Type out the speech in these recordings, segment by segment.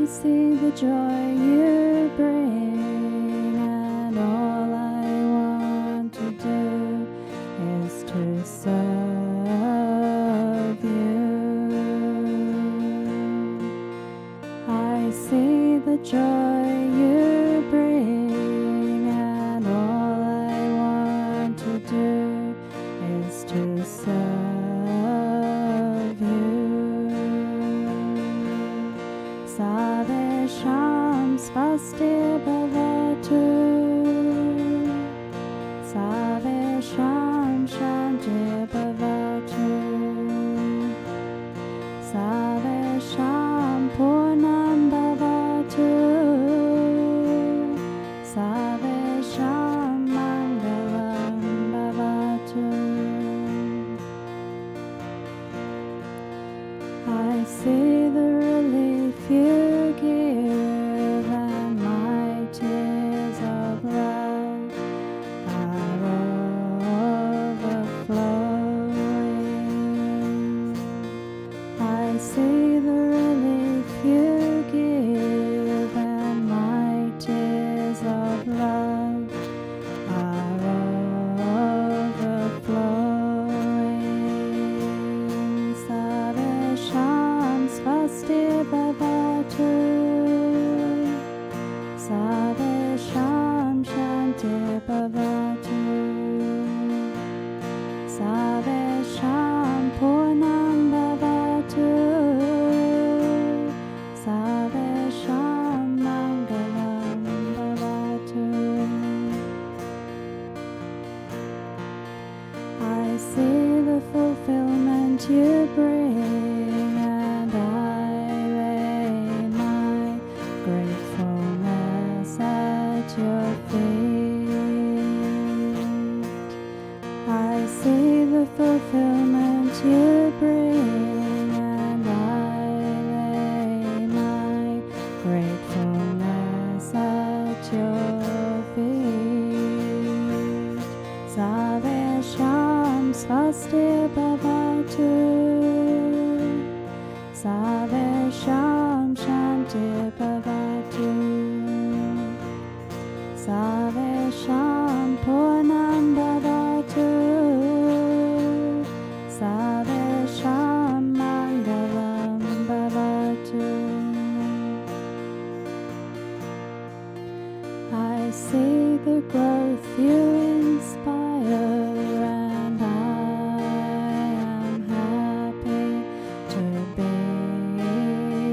see the joy you bring, and all I want to do is to serve you. I see the joy you bring, and all I want to do is to serve you. Savesham svasti bhavatu, Savesham shanti bhavatu, Savesham purnam bhavatu, Savesham mangalam bhavatu. I see the relief you give, and my tears of love are overflowing. I see the relief you give, and my tears of love are overflowing. Savesham svasti bhavatu, Savesham shanti bhavatu, Savesham purnam bhavatu, Savesham mangalam bhavatu. I see the fulfillment you bring, and I lay my gratefulness at your feet. I see the fulfillment you bring, and I lay my gratefulness at your feet. Savesham svasti bhavatu, Savesham shanti bhavatu, Savesham purnam bhavatu, Savesham mangalam bhavatu. I see the growth you inspire, and I am happy to be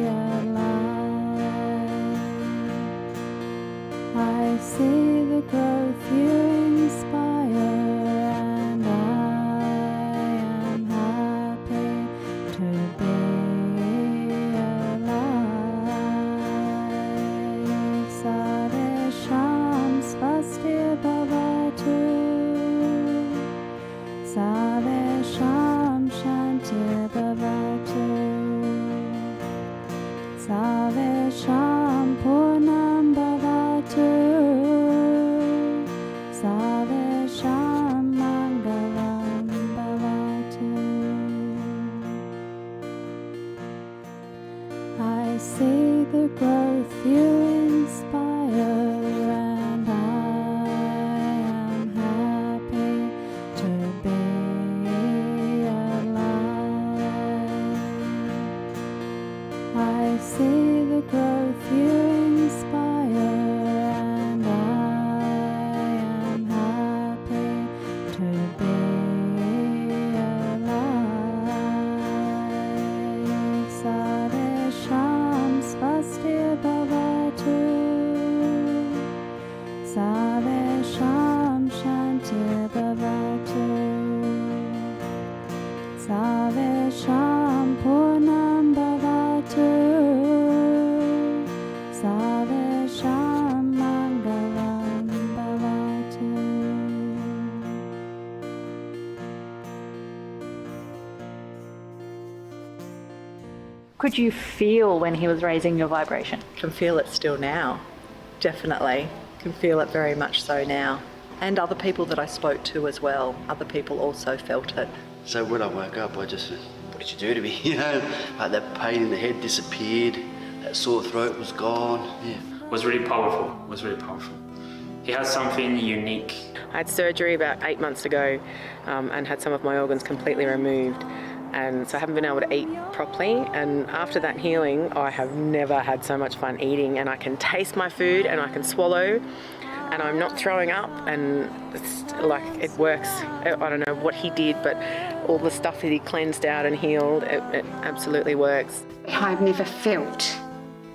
alive. I see the growth you inspire, and I am happy to be alive. Savesham svasti bhavatu, Savesham shanti bhavatu, Savesham purnam bhavatu, Savesham mangalam bhavatu. I see the growth you inspire, and I am happy to be alive. I see the growth you inspire, and I am happy to be alive. Savesham svasti bhavatu, Savesham shanti bhavatu, Savesham purnam bhavatu, Savesham mangalam bhavatu. Could you feel when he was raising your vibration? Can feel it still now, definitely. Can feel it very much so now. And other people that I spoke to as well, other people also felt it. So when I woke up, I just said, what did you do to me? You know, like that pain in the head disappeared, That sore throat was gone. Yeah. Was really powerful. He has something unique. I had surgery about 8 months ago and had some of my organs completely removed. And so I haven't been able to eat properly. And after that healing, I have never had so much fun eating, and I can taste my food and I can swallow and I'm not throwing up, and it's like it works. I don't know what he did, but all the stuff that he cleansed out and healed, it absolutely works. I've never felt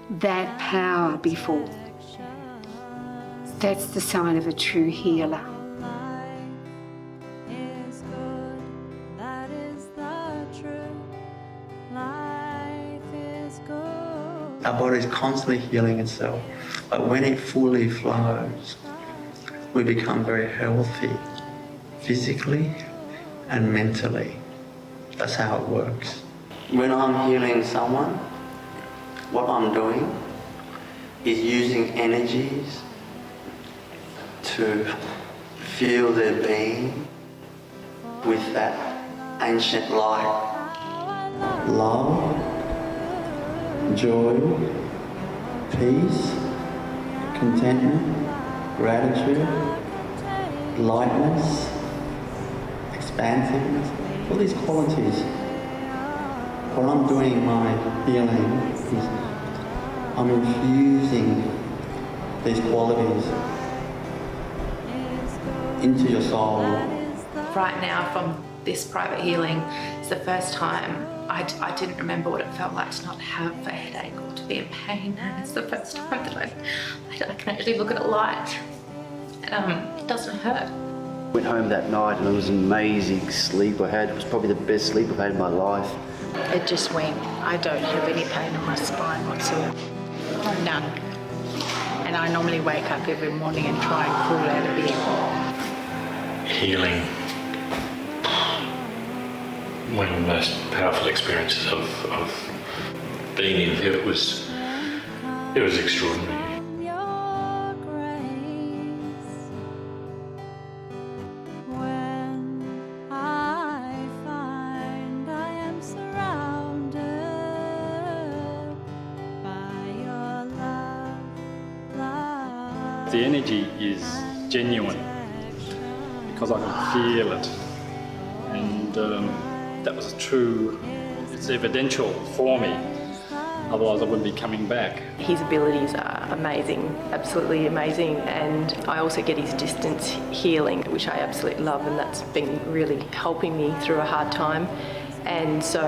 that power before. That's the sign of a true healer. Our body is constantly healing itself, but when it fully flows, we become very healthy physically and mentally. That's how it works. When I'm healing someone, what I'm doing is using energies to feel their being with that ancient light. Love, joy, peace, contentment, gratitude, lightness, expansiveness, all these qualities. What I'm doing in my healing is I'm infusing these qualities into your soul. Right now, from this private healing, it's the first time I didn't remember what it felt like to not have a headache or to be in pain, and it's the first time that I can actually look at a light and it doesn't hurt. Went home that night and it was an amazing sleep I had. It was probably the best sleep I've had in my life. It just went. I don't have any pain in my spine whatsoever. None. And I normally wake up every morning and try and crawl out of bed. Healing. One of the most powerful experiences of being in here. It was extraordinary. The energy is genuine because I can feel it, and that was true. It's evidential for me, otherwise I wouldn't be coming back. His abilities are amazing, absolutely amazing, and I also get his distance healing, which I absolutely love, and that's been really helping me through a hard time. And so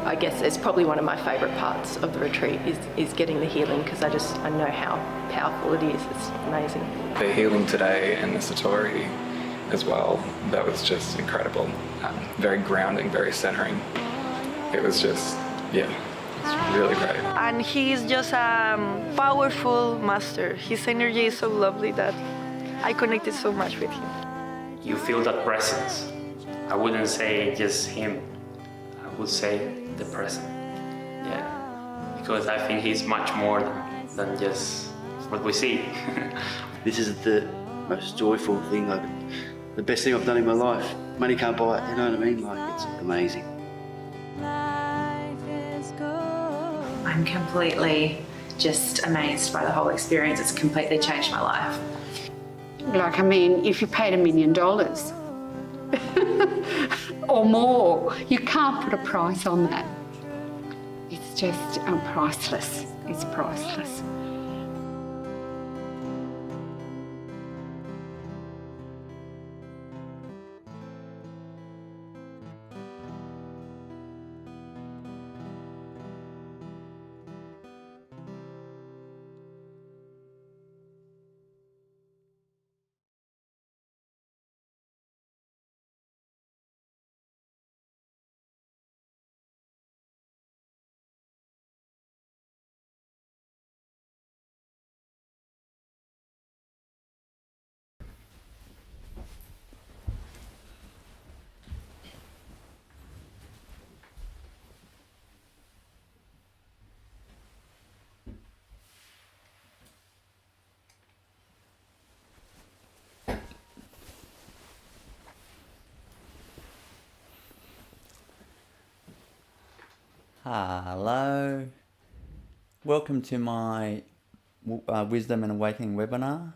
I guess it's probably one of my favourite parts of the retreat is getting the healing, because I know how powerful it is. It's amazing. The healing today and the Satori as well, that was just incredible. Very grounding, very centering. It was just, yeah, it's really great. And he's just a powerful master. His energy is so lovely that I connected so much with him. You feel that presence. I wouldn't say just him. I would say the present. Yeah, because I think he's much more than just what we see. This is the most joyful thing, the best thing I've done in my life. Money can't buy it, you know what I mean? Like, it's amazing. I'm completely just amazed by the whole experience. It's completely changed my life. Like, I mean, if you paid $1 million or more, you can't put a price on that. It's just priceless. It's priceless. Hello. Welcome to my Wisdom and Awakening webinar.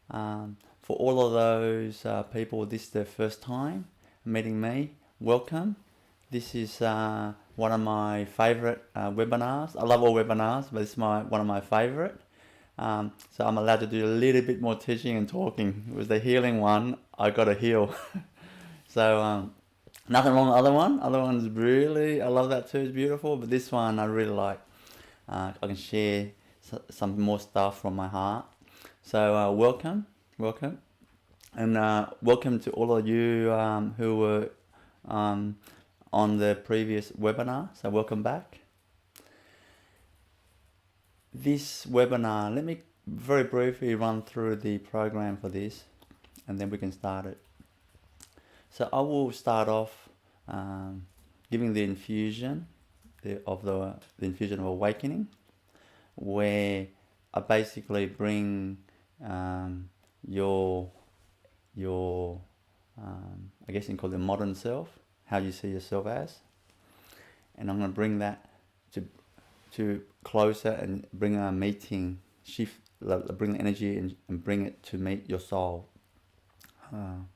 For all of those people, this is their first time meeting me, welcome. This is one of my favourite webinars. I love all webinars, but it's one of my favourite. So I'm allowed to do a little bit more teaching and talking. It was the healing one, I got to heal. So nothing wrong with the other one. Other one's really, I love that too, it's beautiful. But this one I really like. I can share some more stuff from my heart. So welcome, and welcome to all of you who were on the previous webinar. So welcome back. This webinar, let me very briefly run through the program for this, and then we can start it. So I will start off giving the infusion. The infusion of awakening, where I basically bring your I guess you can call it the modern self, how you see yourself as, and I'm going to bring that to closer and bring a meeting, bring the energy and bring it to meet your soul, and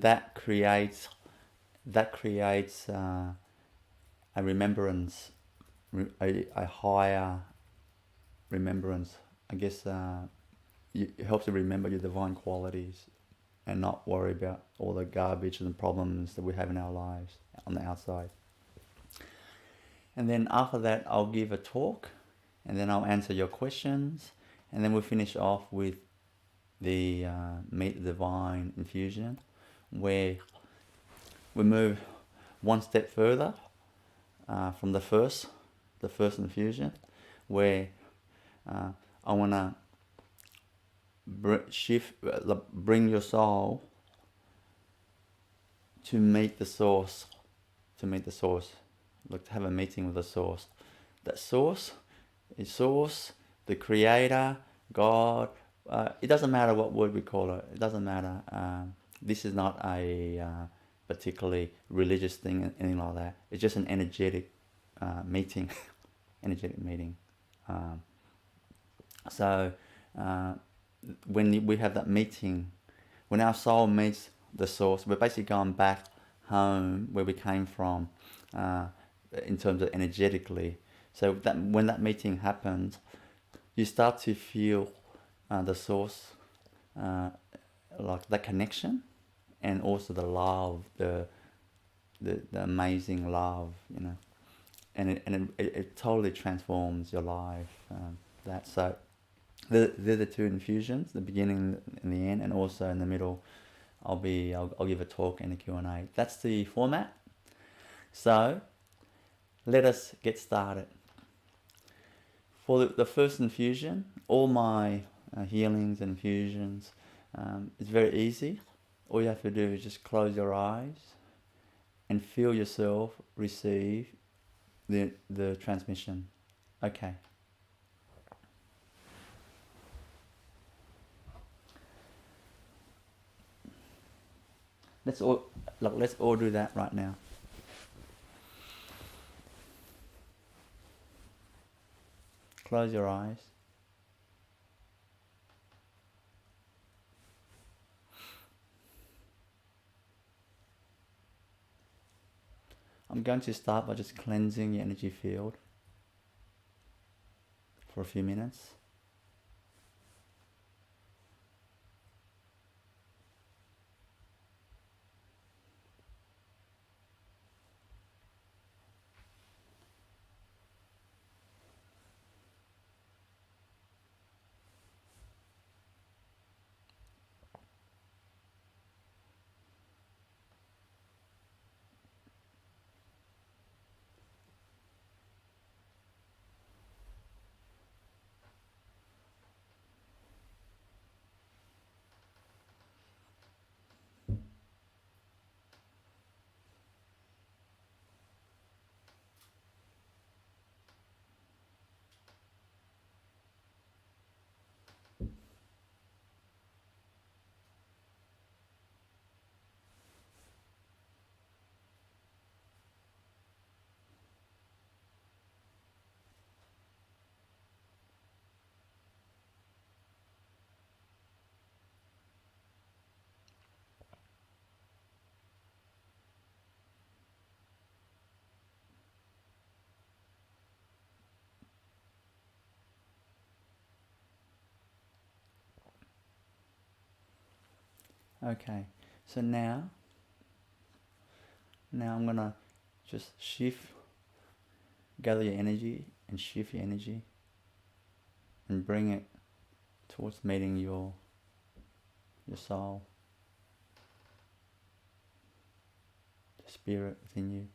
that creates a remembrance, a higher remembrance. I guess it helps you remember your divine qualities and not worry about all the garbage and the problems that we have in our lives on the outside. And then after that, I'll give a talk, and then I'll answer your questions, and then we'll finish off with the Meet the Divine Infusion, where we move one step further from the first infusion, where I want to bring your soul to meet the source, like to have a meeting with the source. That source is the creator, God. It doesn't matter what word we call it. It doesn't matter. This is not a particularly religious thing, anything like that. It's just an energetic meeting. So when we have that meeting, when our soul meets the source, we're basically going back home where we came from in terms of energetically. So that when that meeting happens, you start to feel the source, like that connection, and also the love, the amazing love, and it totally transforms your life. So they're the two infusions, the beginning and the end, and also in the middle, I'll give a talk and a Q&A. That's the format. So let us get started. For the first infusion, all my healings and infusions, it's very easy. All you have to do is just close your eyes and feel yourself receive the transmission. Okay. Let's all do that right now. Close your eyes. I'm going to start by just cleansing your energy field for a few minutes. Okay, so now I'm gonna just gather your energy and shift your energy and bring it towards meeting your soul, the spirit within you.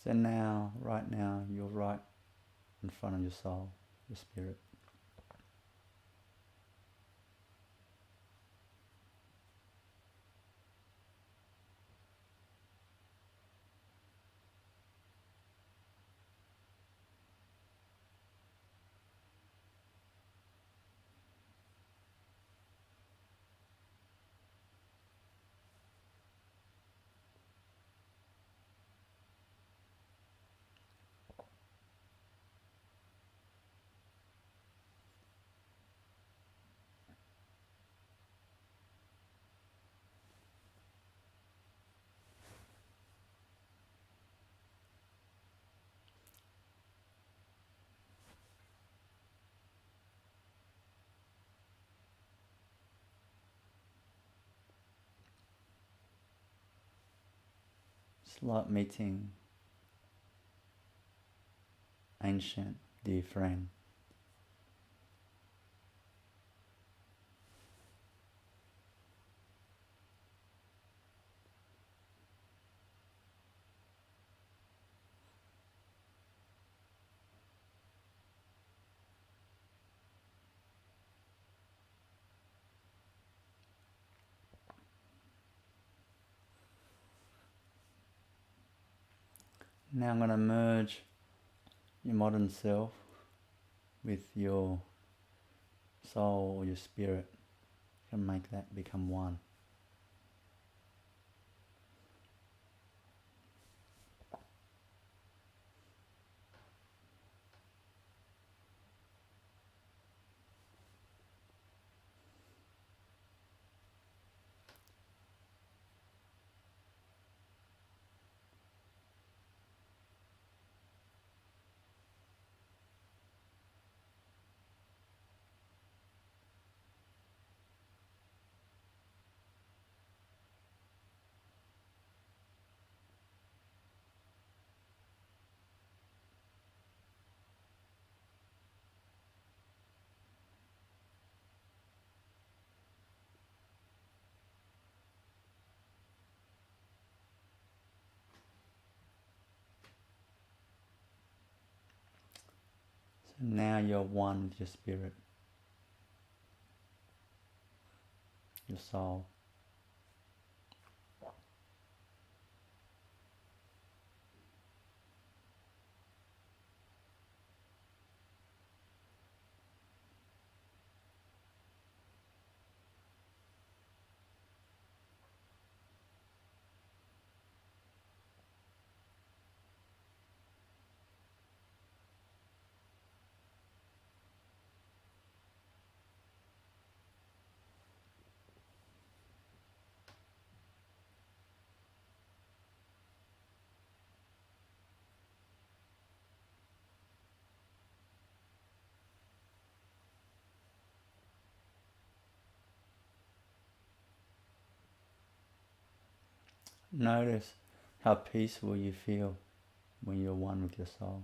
So now, right now, you're right in front of your soul, your spirit. It's like meeting ancient dear friend. Now I'm going to merge your modern self with your soul or your spirit and make that become one. So now you're one with your spirit, your soul. Notice how peaceful you feel when you're one with your soul.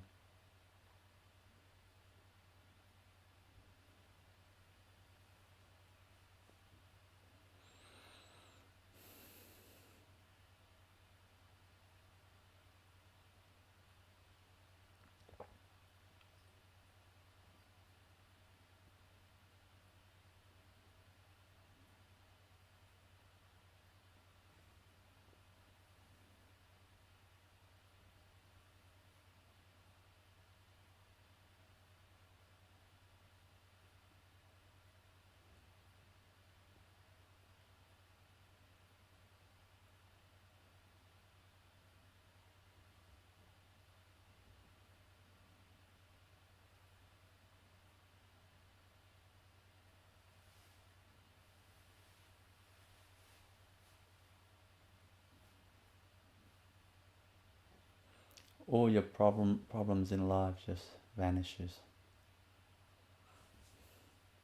all your problems in life just vanishes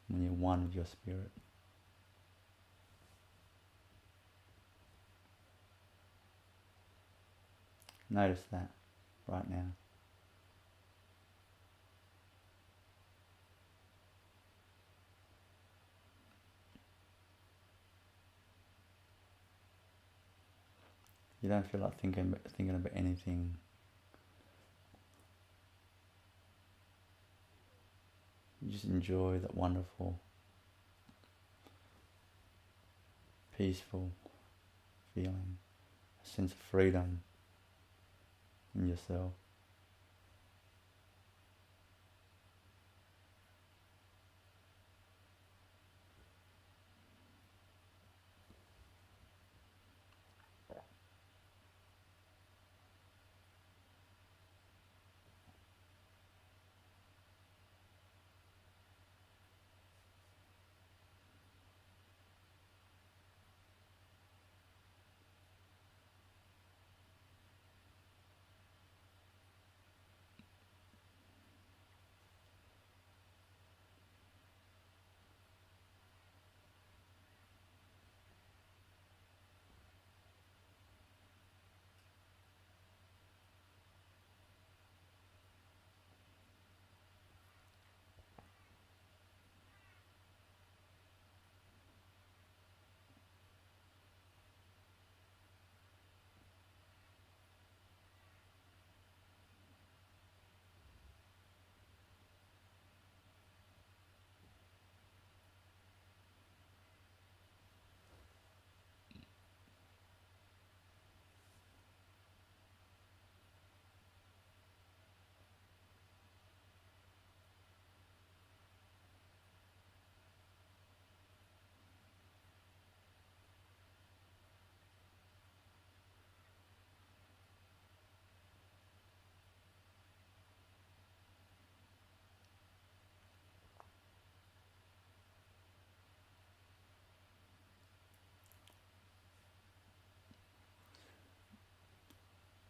when you're one with your spirit. Notice that right now. You don't feel like thinking about anything. You just enjoy that wonderful, peaceful feeling, a sense of freedom in yourself.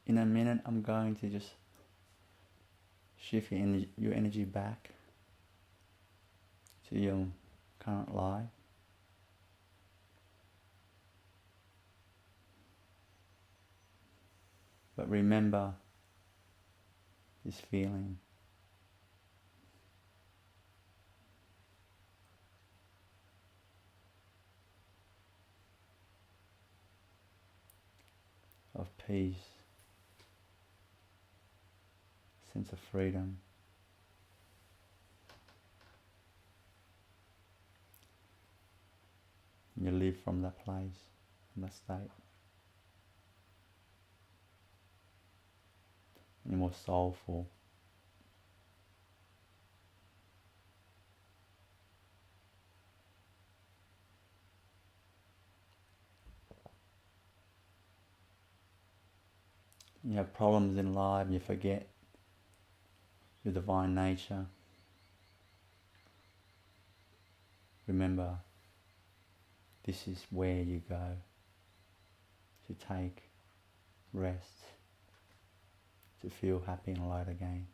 In a minute, I'm going to just shift your energy back to your current life. But remember this feeling. Of peace, sense of freedom. You live from that place, from that state. You're more soulful. You have problems in life, you forget your divine nature. Remember, this is where you go to take rest, to feel happy and light again.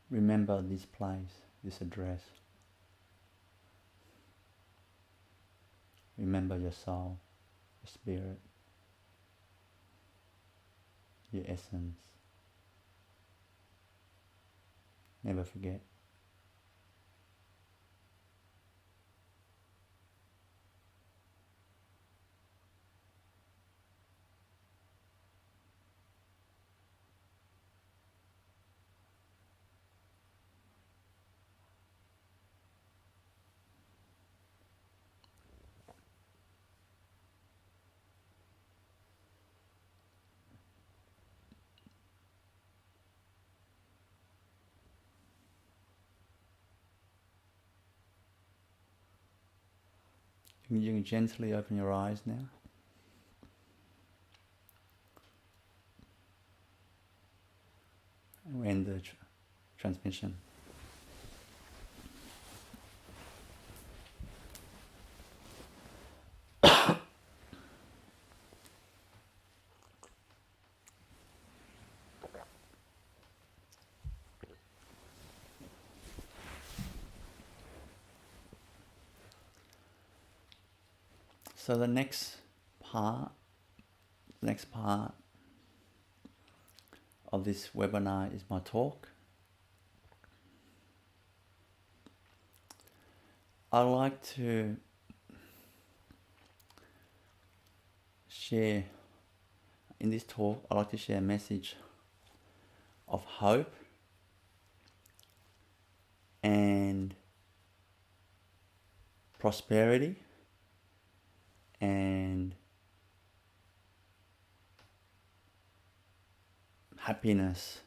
Remember this place, this address. Remember your soul, your spirit, your essence. Never forget. You can gently open your eyes now. And we end the transmission. So the next part of this webinar is my talk. I'd like to share, in this talk, I'd like to share a message of hope and prosperity and happiness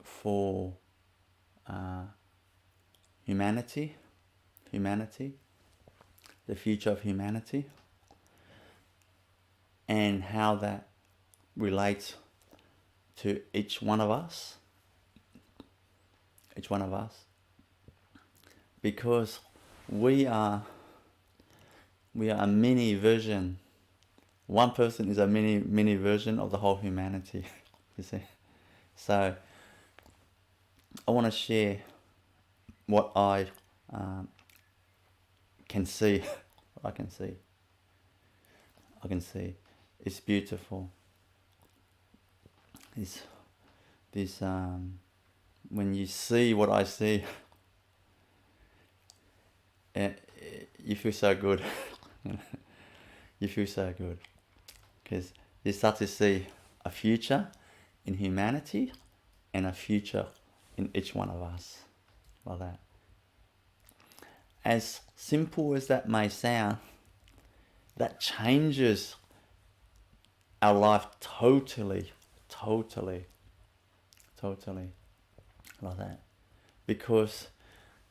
for humanity, the future of humanity, and how that relates to each one of us, because we are a mini version. One person is a mini version of the whole humanity. You see, so I want to share what I can see. I can see. It's beautiful. This when you see what I see, you feel so good. You feel so good because you start to see a future in humanity and a future in each one of us, like that. As simple as that may sound, that changes our life totally, like that. Because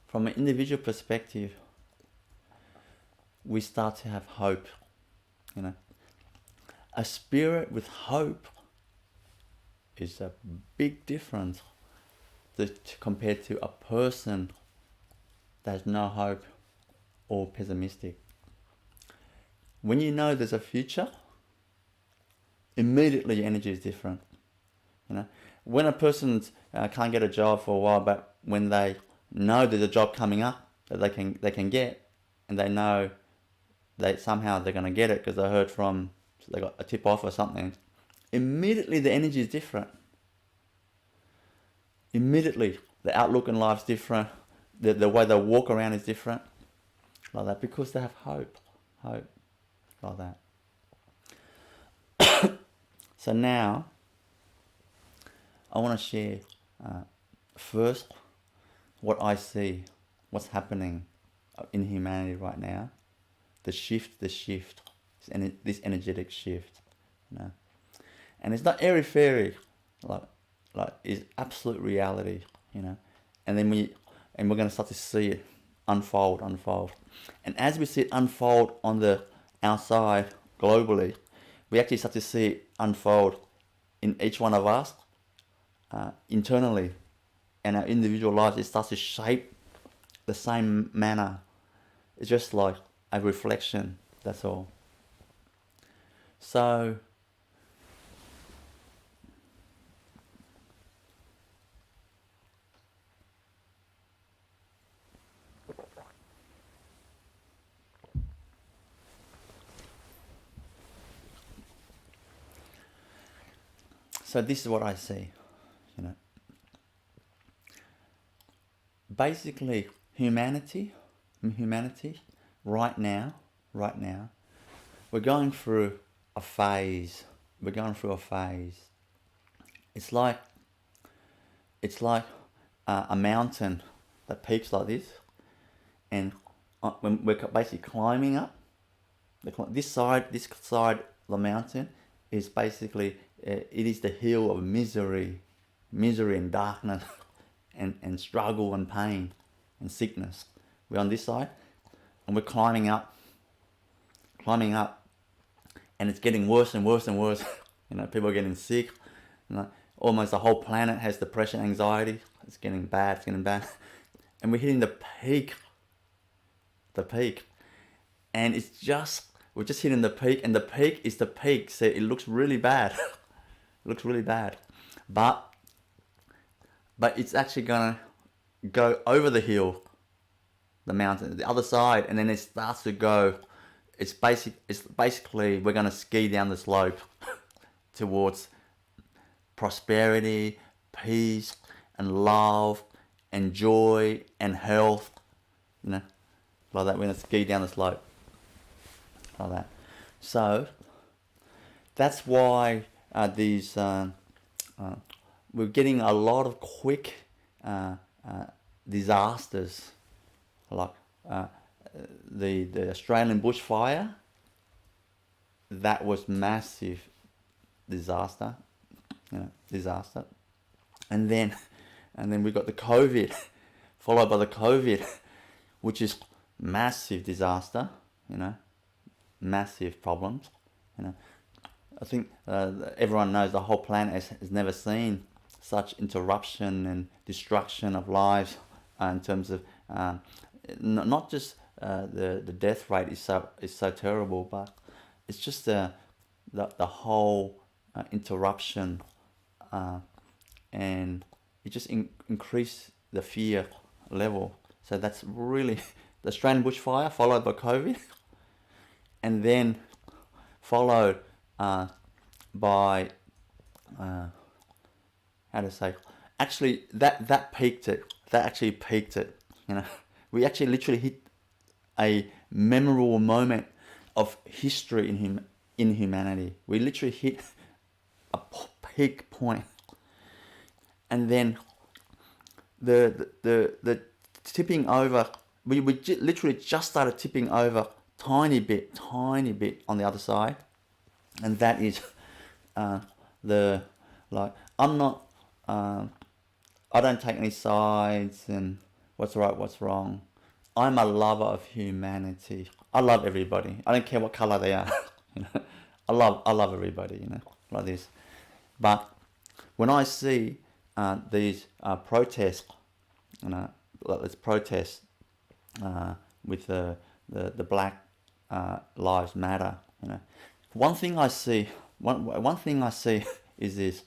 from an individual perspective, we start to have hope, you know. A spirit with hope is a big difference compared to a person that has no hope or pessimistic. When you know there's a future, immediately your energy is different. You know, when a person can't get a job for a while, but when they know there's a job coming up that they can get, and they know they're going to get it because they heard from, they got a tip off or something, immediately the energy is different. Immediately the outlook in life's different. The way they walk around is different, like that, because they have hope, like that. So now, I want to share first what I see, what's happening in humanity right now, the shift, this energetic shift, you know. And it's not airy-fairy, like it's absolute reality, you know. And then we're going to start to see it unfold. And as we see it unfold on the outside globally, we actually start to see it unfold in each one of us internally, and our individual lives. It starts to shape the same manner. It's just like a reflection, that's all. So this is what I see, you know. Basically, humanity right now, we're going through a phase. It's like a mountain that peaks like this, and when we're basically climbing up, this side of the mountain is basically it is the hill of misery and darkness and struggle and pain and sickness. We're on this side, and we're climbing up, and it's getting worse and worse and worse. People are getting sick. Almost the whole planet has depression, anxiety. It's getting bad. And we're hitting the peak, and we're just hitting the peak, and the peak is the peak. So it looks really bad. But it's actually gonna go over the hill, the mountain, the other side, and then it starts to go. It's basically we're gonna ski down the slope towards prosperity, peace, and love, and joy, and health. Like that. We're gonna ski down the slope like that. So that's why we're getting a lot of quick disasters, like the Australian bushfire. That was massive disaster, and then we got the COVID, followed by the COVID, which is massive disaster, massive problems, I think everyone knows the whole planet has never seen such interruption and destruction of lives in terms of not just the death rate is so terrible, but it's just the whole interruption, and it just increased the fear level. So that's really the Australian bushfire followed by COVID, and then followed by actually that peaked it. That actually peaked it. We actually literally hit a memorable moment of history in humanity. We literally hit a peak point, and then the tipping over. We literally just started tipping over tiny bit on the other side, and that is I'm not. I don't take any sides and what's right, what's wrong. I'm a lover of humanity. I love everybody. I don't care what color they are. I love everybody. Like this. But when I see these protests, let's protest with the Black Lives Matter. One thing I see is this.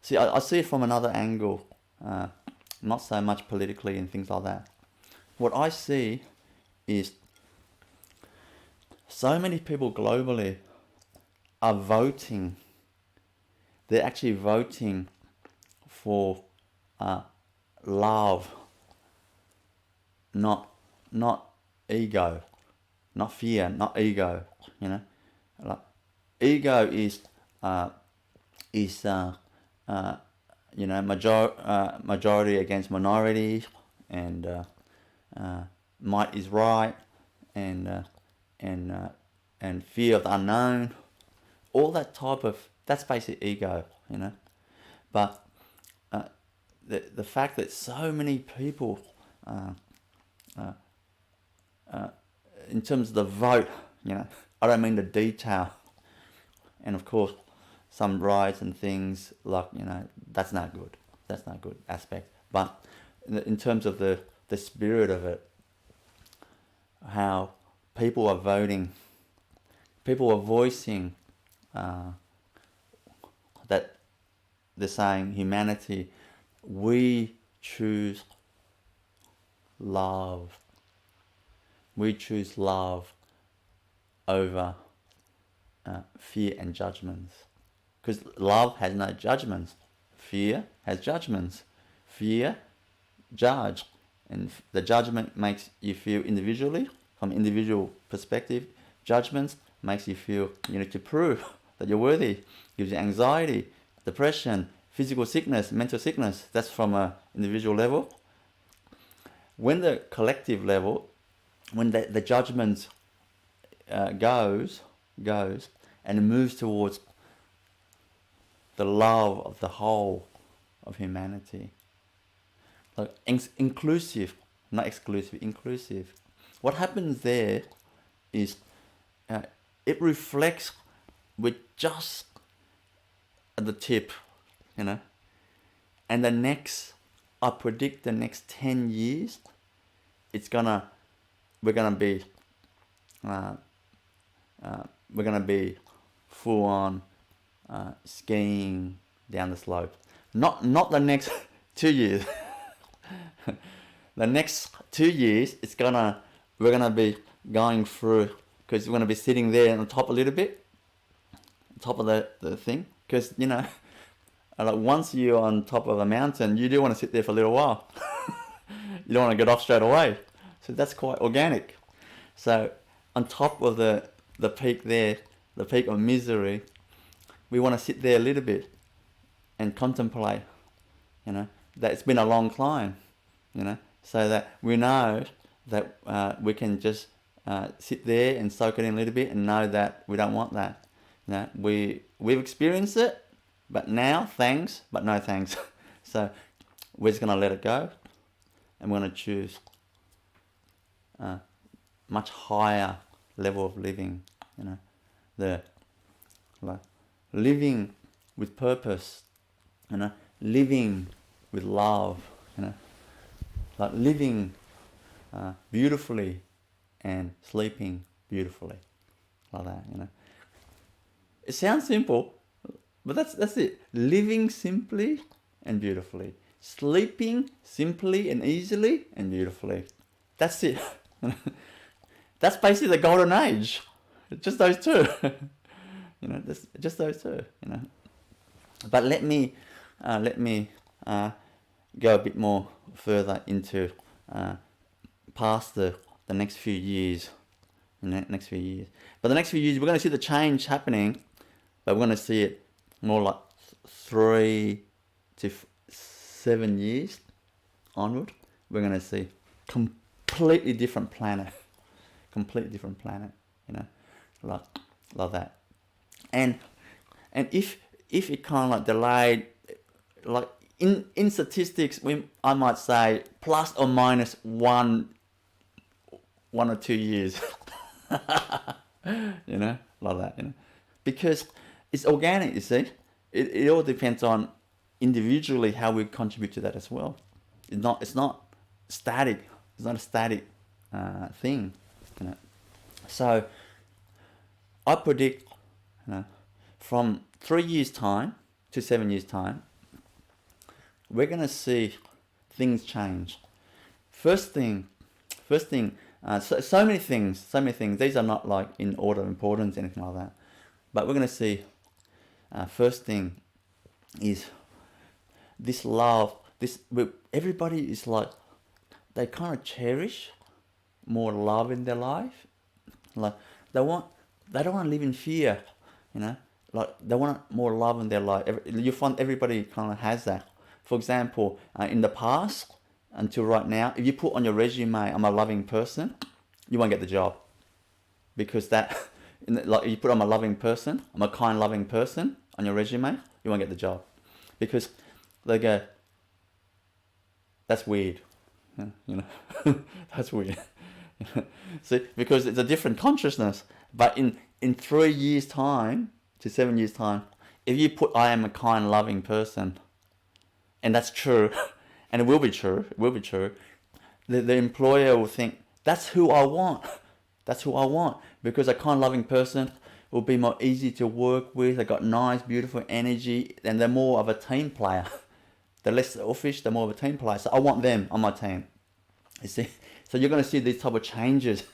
See, I see it from another angle, not so much politically and things like that. What I see is so many people globally are voting. They're actually voting for love, not ego, not fear, not ego. Like ego is majority against minority, and might is right, and fear of the unknown, all that type of, that's basic ego, But the fact that so many people, in terms of the vote, I don't mean the detail, and of course some riots and things like, that's not good aspect, but in terms of the spirit of it, how people are voting, people are voicing that they're saying, humanity, we choose love. We choose love over fear and judgments. Because love has no judgments. Fear has judgments. Fear judge. And the judgment makes you feel individually, from individual perspective. Judgments makes you feel you need to prove that you're worthy. Gives you anxiety, depression, physical sickness, mental sickness. That's from an individual level. When the collective level, when the judgment goes and moves towards the love of the whole of humanity, like inclusive, not exclusive, inclusive. what happens there is it reflects with just at the tip, you know. And I predict the next 10 years, we're gonna be full on skiing down the slope. Not the next 2 years. The next 2 years, we're gonna be going through, because we're gonna be sitting there on the top a little bit, top of the thing, because you know, like once you're on top of a mountain, you do want to sit there for a little while. You don't want to get off straight away. So that's quite organic. So on top of the peak there, the peak of misery, we want to sit there a little bit and contemplate, you know, that it's been a long climb, you know, so that we know that we can just sit there and soak it in a little bit and know that we don't want that. You know, we've experienced it, but now thanks, but no thanks. So we're just going to let it go, and we're going to choose a much higher level of living, you know, living with purpose, you know, living with love, you know, like living beautifully and sleeping beautifully, like that, you know. It sounds simple, but that's it. Living simply and beautifully. Sleeping simply and easily and beautifully. That's it. That's basically the golden age. Just those two. You know, just those two, you know. But let me go a bit more further into past the next few years. Next few years. But the next few years, we're going to see the change happening, but we're going to see it more like 3 to 7 years onward. We're going to see completely different planet, you know, like that. And if it kind of like delayed, like in statistics, I might say plus or minus 1 or 2 years, you know, like that, you know, because it's organic. You see, it all depends on individually how we contribute to that as well. It's not static. It's not a static thing, you know. So I predict, you know, from 3 years' time to 7 years' time, we're gonna see things change. First thing. So many things. These are not like in order of importance, anything like that. But we're gonna see. First thing is this love. Everybody is like, they kind of cherish more love in their life. Like they don't want to live in fear, you know. Like they want more love in their life. You find everybody kind of has that. For example, in the past until right now, if you put on your resume, I'm a loving person, you won't get the job, because that, like, you put I'm a loving person, I'm a kind, loving person on your resume, you won't get the job, because they go, that's weird, you know, that's weird. See, because it's a different consciousness. But in 3 years' time to 7 years' time, if you put I am a kind, loving person, and that's true, and it will be true, the employer will think, that's who I want, because a kind, loving person will be more easy to work with, they've got nice, beautiful energy, and they're more of a team player. They're less selfish, they're more of a team player. So I want them on my team, you see. So you're going to see these type of changes,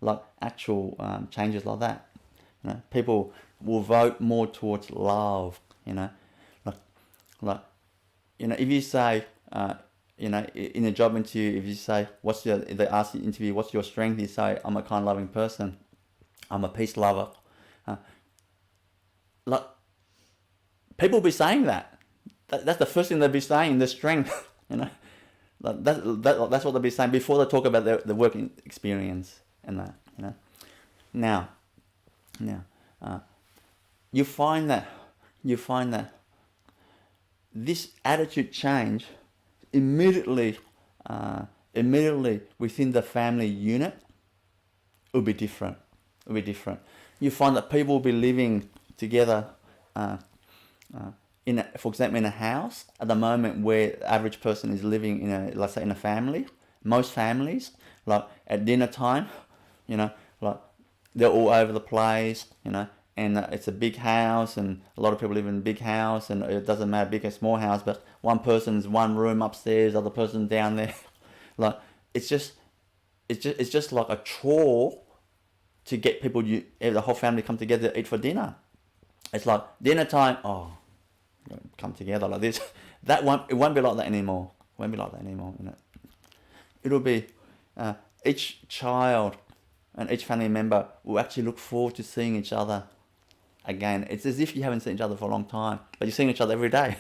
like actual changes like that. You know, people will vote more towards love. You know, like you know, if you say, you know, in a job interview, if you say, they ask the interview, what's your strength? You say, I'm a kind, loving person. I'm a peace lover. Like people will be saying that. That's the first thing they'll be saying. The strength. You know. That's what they'll be saying before they talk about the working experience and that, you know. Now, you find that this attitude change immediately within the family unit, it would be different. It would be different. You find that people will be living together, for example, in a house at the moment where the average person is living in a, let's say, in a family. Most families, like at dinner time, like they're all over the place, and it's a big house, and a lot of people live in a big house, and it doesn't matter big or small house, but one person's one room upstairs, other person down there. Like it's just like a chore to get people, the whole family come together to eat for dinner. It's like dinner time. Oh, come together like this. It won't be like that anymore. It won't be like that anymore. It'll be each child and each family member will actually look forward to seeing each other again. It's as if you haven't seen each other for a long time, but you're seeing each other every day,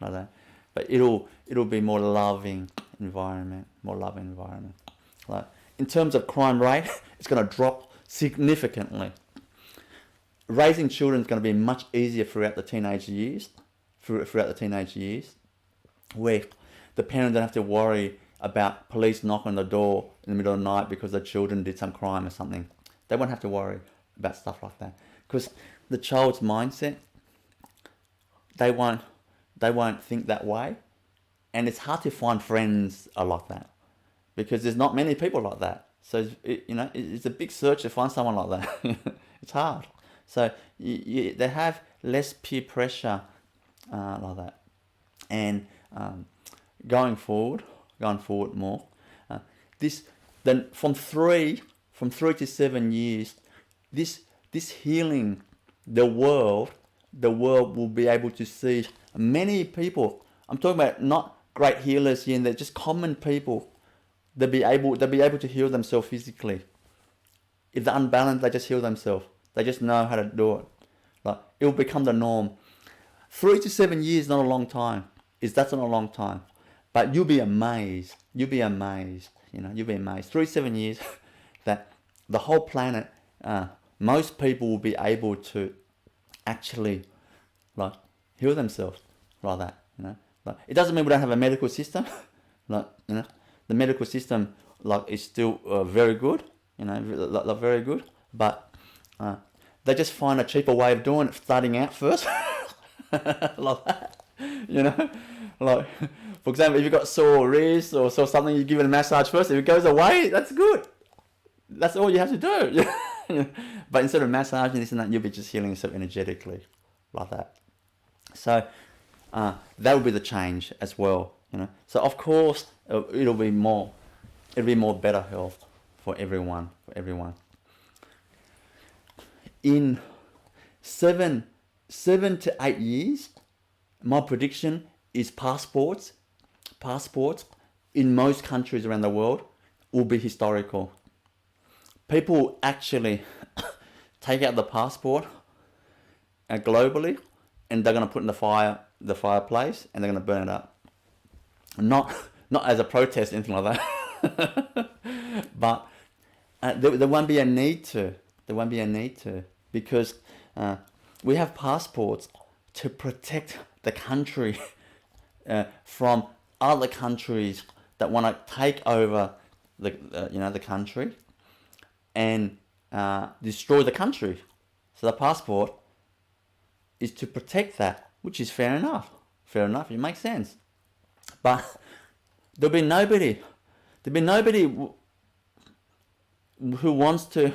like that. But it'll be more loving environment, Like in terms of crime rate, it's going to drop significantly. Raising children is going to be much easier throughout the teenage years, where the parents don't have to worry about police knocking on the door in the middle of the night because the children did some crime or something. They won't have to worry about stuff like that, because the child's mindset, they won't think that way, and it's hard to find friends like that because there's not many people like that. So it's a big search to find someone like that. It's hard. So they have less peer pressure like that, and going forward more. Then from 3 to 7 years, this healing, the world will be able to see many people. I'm talking about not great healers here and there, just common people. They'll be able to heal themselves physically. If they're unbalanced, they just heal themselves. They just know how to do it. Like it will become the norm. 3 to 7 years is not a long time. That's not a long time. But you'll be amazed. You'll be amazed. 3 to 7 years that the whole planet, most people will be able to actually like heal themselves like that. Like it doesn't mean we don't have a medical system. The medical system is still very good. Very good. But they just find a cheaper way of doing it, starting out first. Like that. Like for example, if you've got sore wrist or something, you give it a massage first. If it goes away, that's good. That's all you have to do. But instead of massaging this and that, you'll be just healing yourself energetically, like that. So that will be the change as well. So of course it'll be more better health for everyone. In 7 to 8 years, my prediction is passports in most countries around the world will be historical. People actually take out the passport globally, and they're going to put in the fireplace, and they're going to burn it up. Not as a protest, anything like that. But there won't be a need to. There won't be a need to, because we have passports to protect the country from other countries that want to take over the country and destroy the country. So the passport is to protect that, which is fair enough. It makes sense. But there'll be nobody who wants to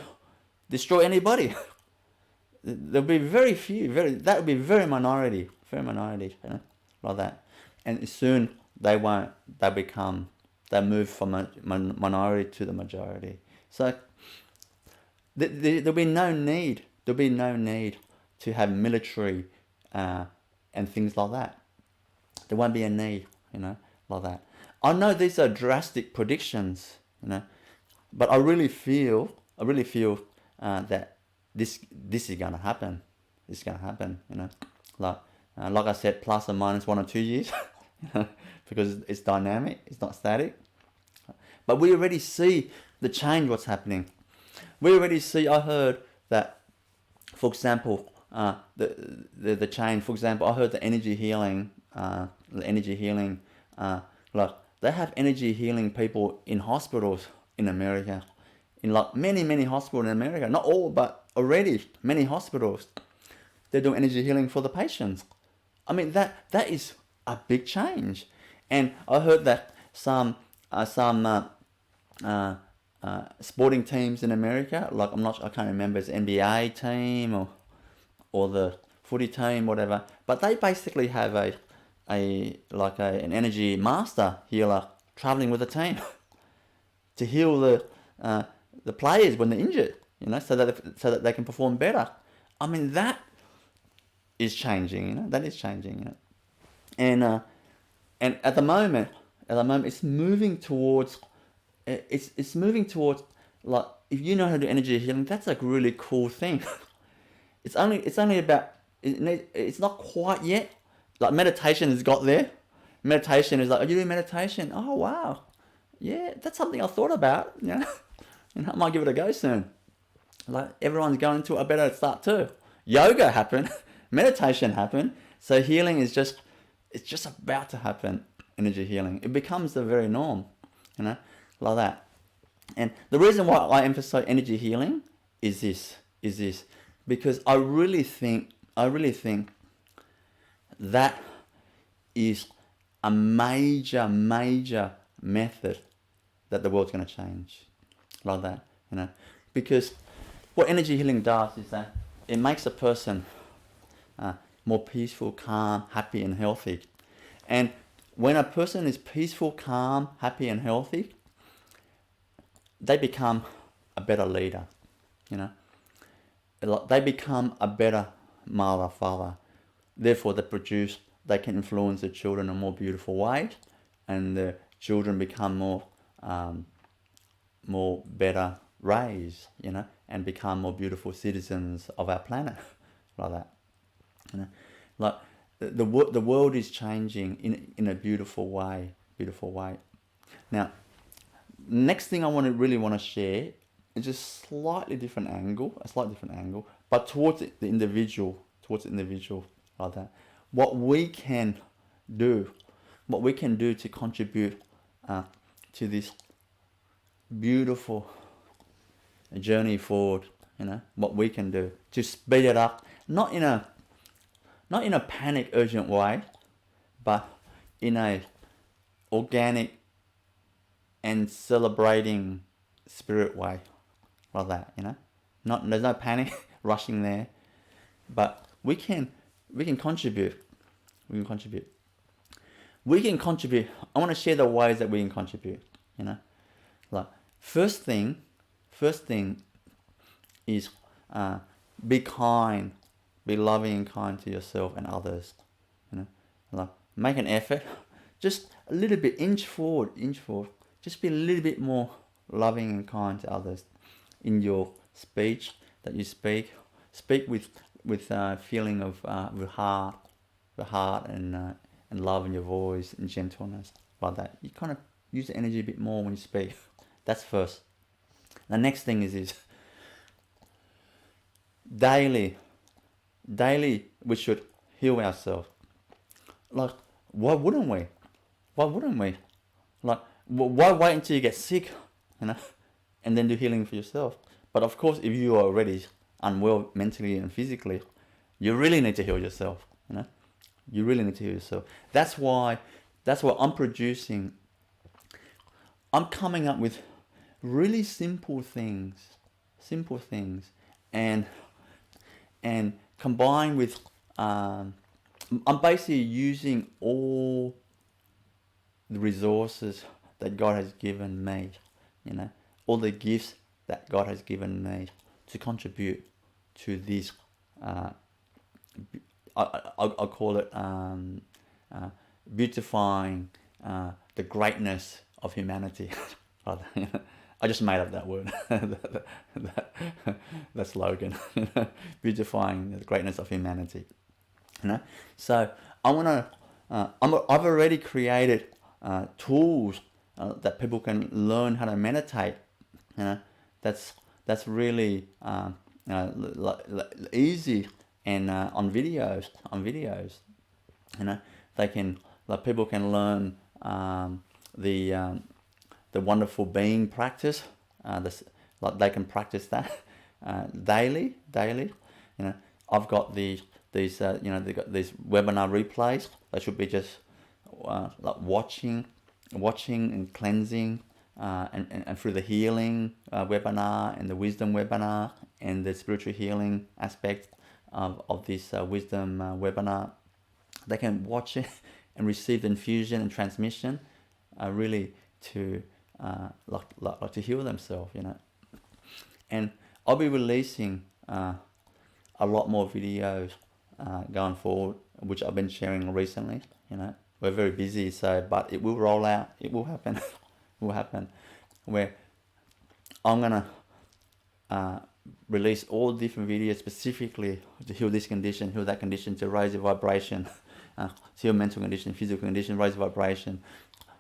destroy anybody. There'll be very few. That would be very minority, like that. And soon they won't. They move from minority to the majority. So there'll be no need. There'll be no need to have military and things like that. There won't be a need, like that. I know these are drastic predictions, but I really feel that this is gonna happen. This is gonna happen, like I said, plus or minus 1 or 2 years, because it's dynamic, it's not static. But we already see the change, what's happening. We already see. I heard that, for example, the change. For example, I heard the energy healing. Like they have energy healing people in hospitals in America, in like many hospitals in America, not all, but already many hospitals, they're doing energy healing for the patients. I mean, that is a big change. And I heard that some sporting teams in America, like I can't remember, it's NBA team or the footy team, whatever, but they basically have an energy master healer traveling with the team to heal the players when they're injured, so that they can perform better. I mean, that is changing, that is changing, and at the moment it's moving towards like, if you know how to do energy healing, that's a really cool thing. it's only about, it's not quite yet. Like, meditation has got there. Meditation is like, oh, you do meditation? Oh wow, yeah, that's something I thought about. I might give it a go soon. Like, everyone's going to, I better start too. Yoga happened, meditation happened. So healing is just about to happen. Energy healing, it becomes the very norm, like that. And the reason why I emphasize energy healing is this, because I really think that is a major method that the world's going to change, like that, because what energy healing does is that it makes a person more peaceful, calm, happy and healthy. And when a person is peaceful, calm, happy and healthy, they become a better leader, They become a better mother, father. Therefore, they can influence their children in a more beautiful way, and the children become more better raised, and become more beautiful citizens of our planet, like that, Like, the world is changing in a beautiful way. Now, next thing I really want to share is a slightly different angle, but towards the individual, like that. What we can do to contribute to this beautiful journey forward, what we can do to speed it up, not in a panic, urgent way, but in a organic and celebrating spirit way, like that, there's no panic, rushing there, but we can contribute. I want to share the ways that we can contribute, Like, first thing is be kind, be loving and kind to yourself and others, Like, make an effort, just a little bit, inch forward, just be a little bit more loving and kind to others in your speech that you speak with feeling of the heart and love in your voice and gentleness, like that. You kind of use the energy a bit more when you speak. That's first. The next thing is daily we should heal ourselves. Like, why wouldn't we? Like, why wait until you get sick, and then do healing for yourself? But of course, if you are already unwell mentally and physically, you really need to heal yourself, You really need to heal yourself. That's why I'm coming up with really simple things, and combined with, I'm basically using all the resources that God has given me, all the gifts that God has given me to contribute to this, I'll call it beautifying the greatness of humanity. I just made up that word, that slogan, beautifying the greatness of humanity. So I want to. I've already created tools that people can learn how to meditate. That's really easy, and on videos. People can learn the wonderful being practice, like they can practice that daily. You know, I've got these you know, they've got these webinar replays. They should be just like watching and cleansing, and through the healing webinar and the wisdom webinar and the spiritual healing aspect of this wisdom webinar. They can watch it and receive the infusion and transmission, really to like to heal themselves, you know. And I'll be releasing a lot more videos going forward, which I've been sharing recently. You know, we're very busy, so but it will roll out. It will happen. It will happen. Where I'm gonna release all different videos specifically to heal this condition, heal that condition, to raise the vibration, to heal mental condition, physical condition, raise the vibration.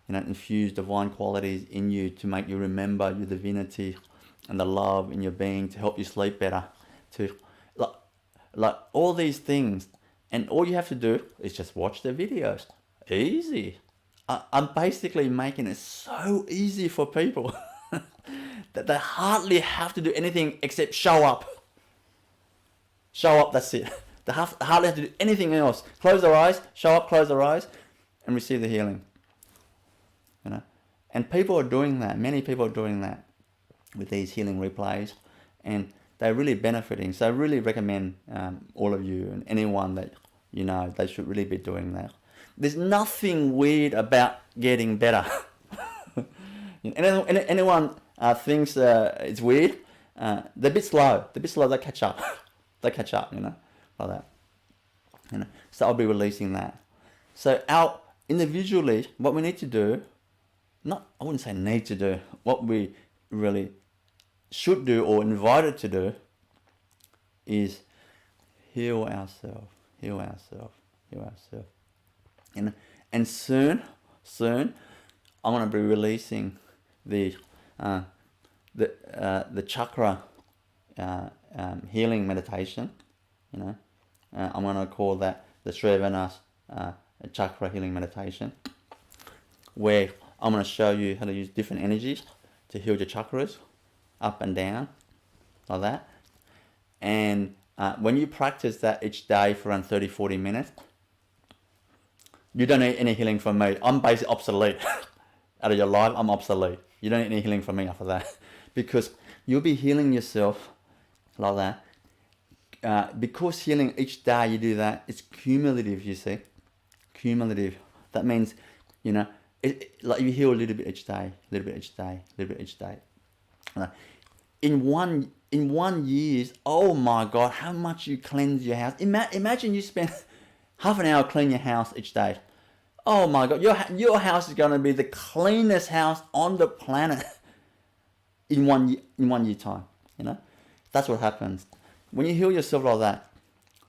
You know, infuse divine qualities in you to make you remember your divinity and the love in your being, to help you sleep better, to like all these things. And all you have to do is just watch the videos. Easy. I'm basically making it so easy for people that they hardly have to do anything except show up. Show up, that's it. They hardly have to do anything else. Close their eyes, show up, close their eyes, and receive the healing. You know, and people are doing that. Many people are doing that with these healing replays, and they're really benefiting. So I really recommend all of you and anyone that you know, they should really be doing that. There's nothing weird about getting better. Anyone thinks it's weird, they're a bit slow. They catch up. They catch up, you know, like that. You know, so I'll be releasing that. So individually, what we need to do, I wouldn't say need to do, what we really should do or invited to do is heal ourselves. And soon I'm going to be releasing the chakra healing meditation. You know, I'm going to call that the Sri Avinash chakra healing meditation, where I'm going to show you how to use different energies to heal your chakras up and down, like that. And when you practice that each day for around 30-40 minutes, you don't need any healing from me. I'm basically obsolete. Out of your life, I'm obsolete. You don't need any healing from me after that. Because you'll be healing yourself like that. Because healing each day you do that, it's cumulative, you see. Cumulative. That means, you know, like you heal a little bit each day, a little bit each day, a little bit each day. In 1 year, oh my God, how much you cleanse your house. Imagine you spend half an hour cleaning your house each day. Oh my God, your house is going to be the cleanest house on the planet in 1 year time. You know, that's what happens when you heal yourself like that.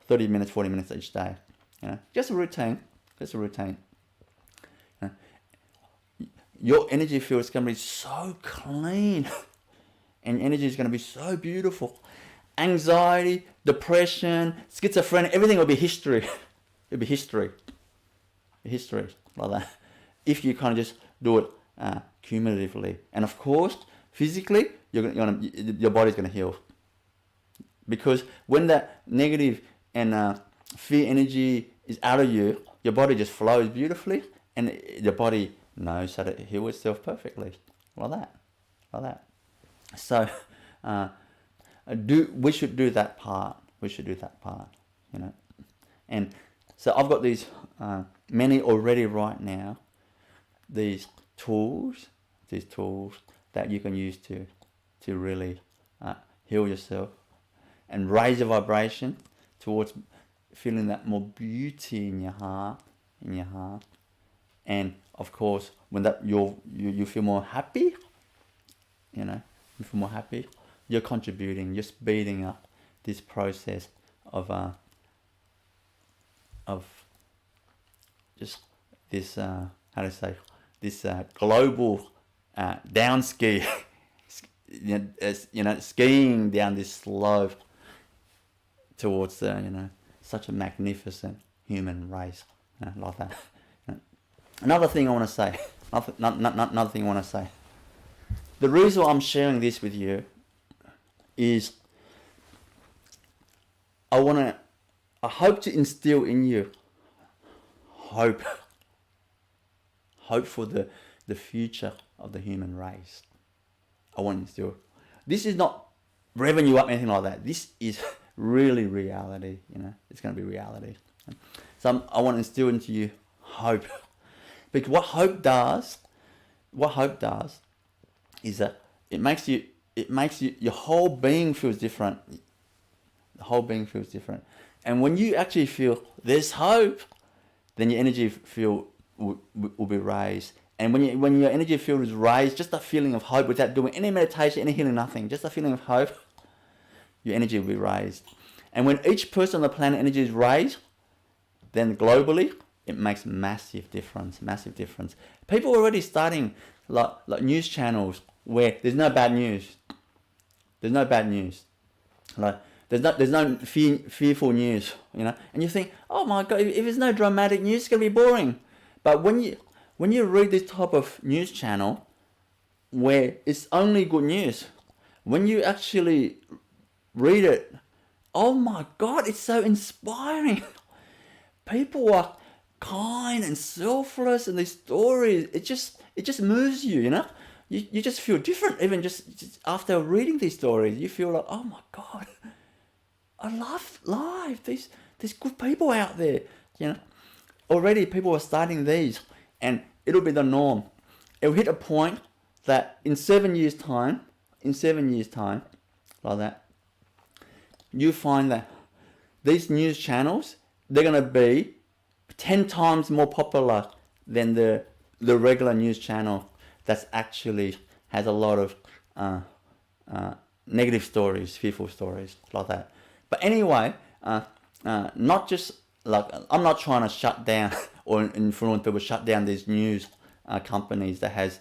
30 minutes, 40 minutes each day. You know, just a routine. Just a routine. You know, your energy field is going to be so clean, and energy is going to be so beautiful. Anxiety, depression, schizophrenia, everything will be history. It'll be history. History, like that. If you kind of just do it cumulatively. And of course, physically, your body's going to heal. Because when that negative and fear energy is out of you, your body just flows beautifully, and your body knows how to heal itself perfectly. Like that. Like that. So, we should do that part. We should do that part, you know. And so I've got these many already right now. These tools that you can use to really heal yourself and raise your vibration towards feeling that more beauty in your heart, And of course, when that you feel more happy, you know, you feel more happy, you're contributing, you're speeding up this process of just this how to say, this global down ski, skiing down this slope towards such a magnificent human race, like that. Another thing I want to say. The reason I'm sharing this with you is I hope to instill in you hope for the future of the human race. I want to instill. This is not revving you up, anything like that. This is really reality, It's going to be reality. So I want to instill into you hope. Because what hope does is that it makes you, your whole being feels different. The whole being feels different. And when you actually feel there's hope, then your energy field will be raised. And when your energy field is raised, just a feeling of hope without doing any meditation, any healing, nothing, just a feeling of hope, your energy will be raised. And when each person on the planet energy is raised, then globally, it makes massive difference. People are already starting like news channels where there's no bad news. Like there's no fearful news, And you think, oh my God, if there's no dramatic news, it's gonna be boring. But when you read this type of news channel where it's only good news, when you actually read it, oh my God, it's so inspiring. People are kind and selfless, and these stories, it just moves you, You just feel different, even just after reading these stories. You feel like, oh my God, I love life. There's good people out there, Already people are starting these, and it'll be the norm. It'll hit a point that in 7 years' time, like that, you find that these news channels, they're going to be 10 times more popular than the regular news channel that's actually has a lot of negative stories, fearful stories, like that. But anyway, not just like, I'm not trying to shut down or influence people shut down these news companies that has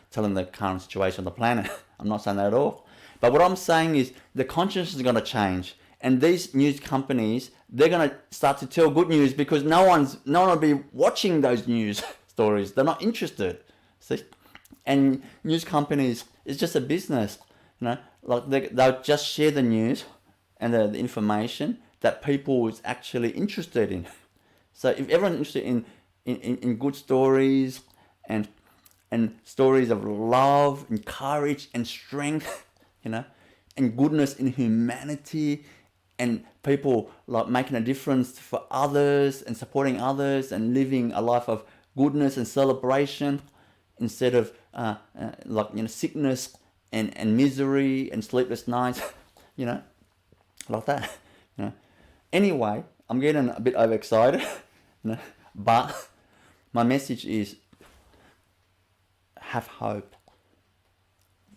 telling the current situation on the planet. I'm not saying that at all. But what I'm saying is the consciousness is going to change, and these news companies, they're going to start to tell good news because no one will be watching those news stories. They're not interested. See, and news companies, it's just a business. Like they'll just share the news and the information that people is actually interested in. So if everyone's interested in good stories and stories of love and courage and strength, and goodness in humanity, and people like making a difference for others and supporting others and living a life of goodness and celebration instead of sickness and misery and sleepless nights, like that. Anyway, I'm getting a bit overexcited, but my message is have hope.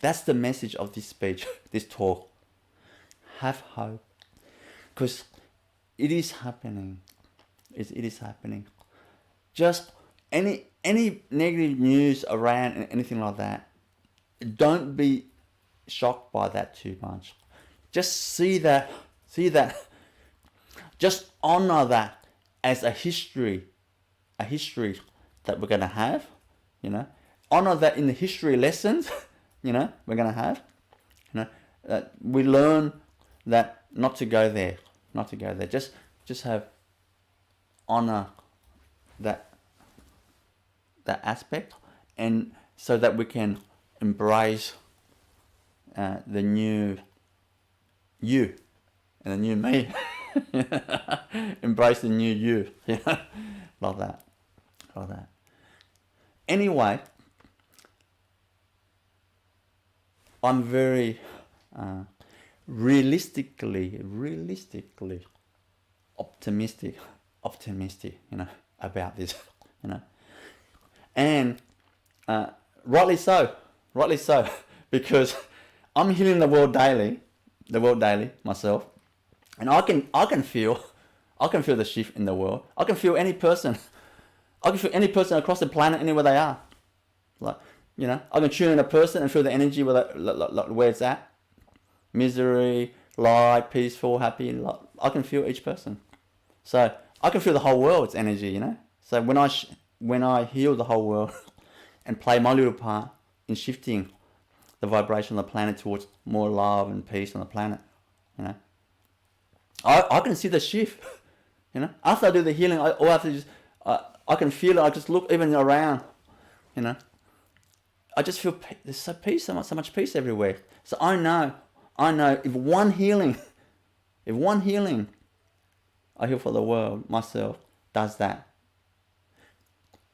That's the message of this speech, this talk. Have hope. Because it is happening. It is happening. Just any negative news around and anything like that, don't be shocked by that too much. Just see that, just honor that as a history that we're going to have, honor that in the history lessons, we're going to have, that we learn that not to go there, just have honor that aspect, and so that we can embrace the new you and the new me. Embrace the new you, like that. Anyway, I'm very realistically optimistic, about this, and rightly so, because I'm healing the world daily myself, and I can feel the shift in the world. I can feel any person across the planet, anywhere they are. Like, I can tune in a person and feel the energy where it's at. Misery, light, peaceful, happy. I can feel each person. So I can feel the whole world's energy, So when I heal the whole world and play my little part in shifting the vibration of the planet towards more love and peace on the planet. You know, I can see the shift. You know, after I do the healing, I have to just I can feel it. I just look even around. You know, I just feel there's so much peace everywhere. So I know if one healing, I heal for the world, myself, does that.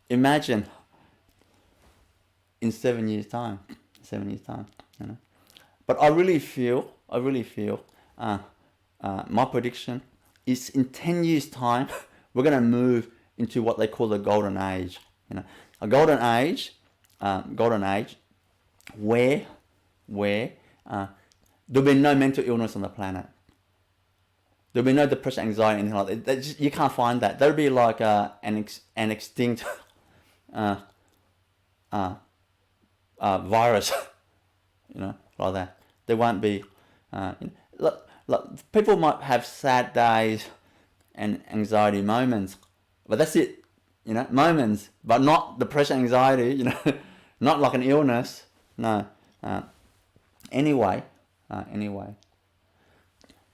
Imagine in 7 years' time, you know. But I really feel, my prediction is in 10 years' time, we're going to move into what they call the golden age. You know, a golden age where there'll be no mental illness on the planet. There'll be no depression, anxiety, anything like that. You can't find that. There'll be like an extinct virus, you know, like that. There won't be. Look, people might have sad days and anxiety moments, but that's it. You know, moments, but not depression, anxiety. You know, not like an illness. No. Anyway.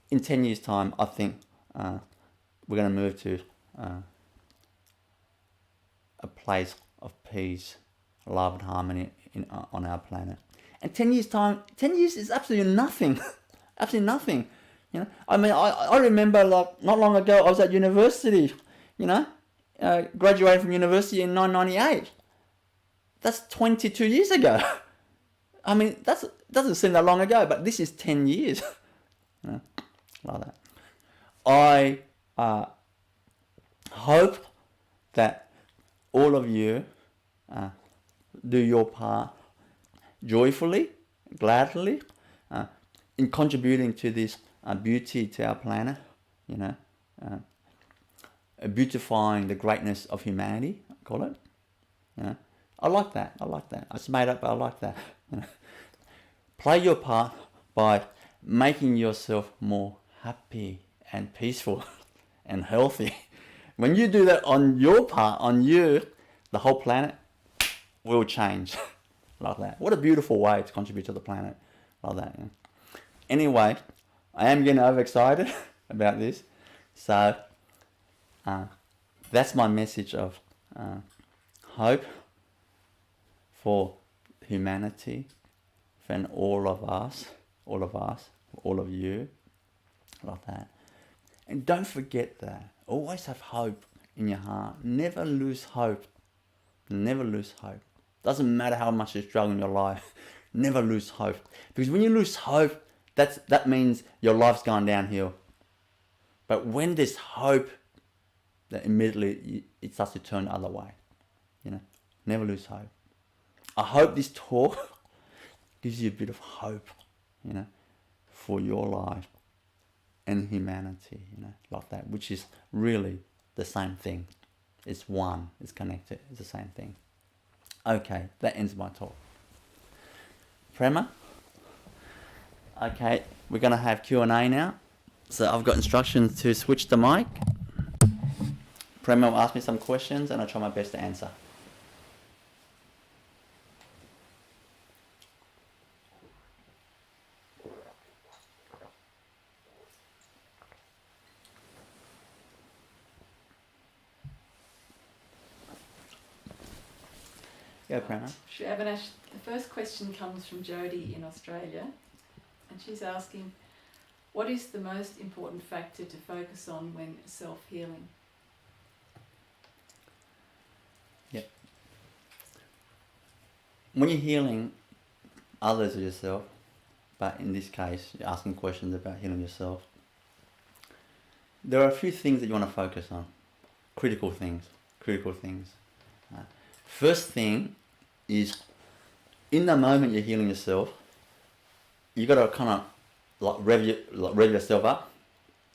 In 10 years' time, I think we're going to move to a place of peace, love and harmony on our planet. And 10 years' time, 10 years is absolutely nothing. Absolutely nothing. You know, I mean, I remember like not long ago, I was at university, you know, graduated from university in 1998. That's 22 years ago. I mean, that doesn't seem that long ago, but this is 10 years. You know, like that. I hope that all of you do your part joyfully, gladly, in contributing to this beauty to our planet, you know, beautifying the greatness of humanity, I call it. You know, I like that. It's made up, but I like that. You know. Play your part by making yourself more happy and peaceful and healthy. When you do that on your part, on you, the whole planet will change. Like that. What a beautiful way to contribute to the planet. Like that. Yeah. Anyway, I am getting overexcited about this. So, that's my message of hope for humanity, for all of us, all of you, like that. And don't forget that. Always have hope in your heart. Never lose hope. Never lose hope. Doesn't matter how much you struggle in your life. Never lose hope. Because when you lose hope, that means your life's gone downhill. But when there's hope, that immediately it starts to turn the other way. You know, never lose hope. I hope this talk gives you a bit of hope, you know, for your life and humanity, you know, like that, which is really the same thing. It's one, it's connected, it's the same thing. Okay, that ends my talk. Prema? Okay, we're going to have Q&A now. So I've got instructions to switch the mic. Prema will ask me some questions and I'll try my best to answer. Go, Prema. Sri Avinash, the first question comes from Jodie in Australia, and she's asking, what is the most important factor to focus on when self-healing? Yep. When you're healing others or yourself, but in this case, you're asking questions about healing yourself, there are a few things that you want to focus on. Critical things. First thing is, in the moment you're healing yourself, you got to kind of like rev yourself up.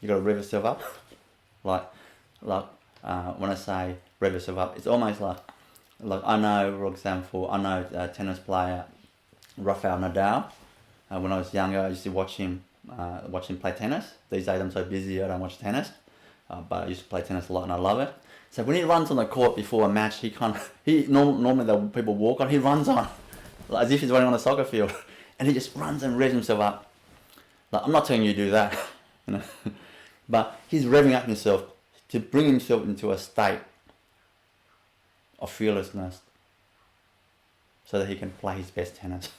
You got to rev yourself up. When I say rev yourself up, it's almost like I know, for example, tennis player Rafael Nadal. When I was younger, I used to watch him play tennis. These days I'm so busy I don't watch tennis, but I used to play tennis a lot and I love it. So when he runs on the court before a match, normally the people walk on, he runs on, like as if he's running on a soccer field. and he just runs and revs himself up. Like, I'm not telling you to do that, you know, but he's revving up himself to bring himself into a state of fearlessness so that he can play his best tennis.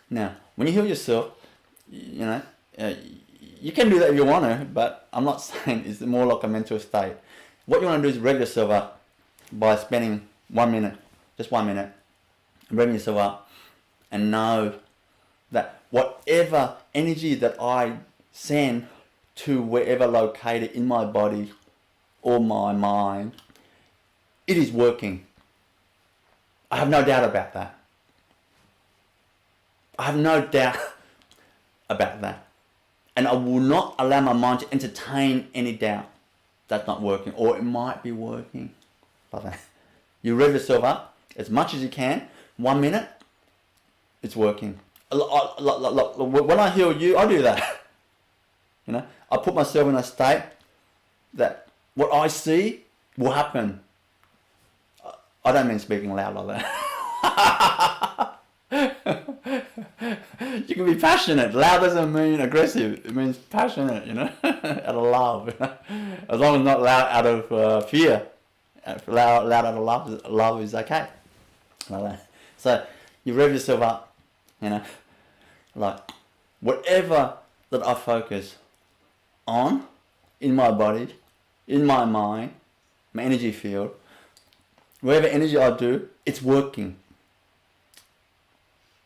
Now, when you heal yourself, you know, you can do that if you want to, but I'm not saying it's more like a mental state. What you want to do is rev yourself up by spending 1 minute, just 1 minute, revving yourself up, and know that whatever energy that I send to wherever located in my body or my mind, it is working. I have no doubt about that. I have no doubt about that. And I will not allow my mind to entertain any doubt that's not working, or it might be working. Like that. You rev yourself up as much as you can, 1 minute, it's working. When I heal you, I do that. You know, I put myself in a state that what I see will happen. I don't mean speaking loud like that. You can be passionate. Loud doesn't mean aggressive. It means passionate, you know, out of love. You know? As long as not loud out of fear. Loud out of love is okay. Like that. So you rev yourself up, you know, like whatever that I focus on in my body, in my mind, my energy field, whatever energy I do, it's working.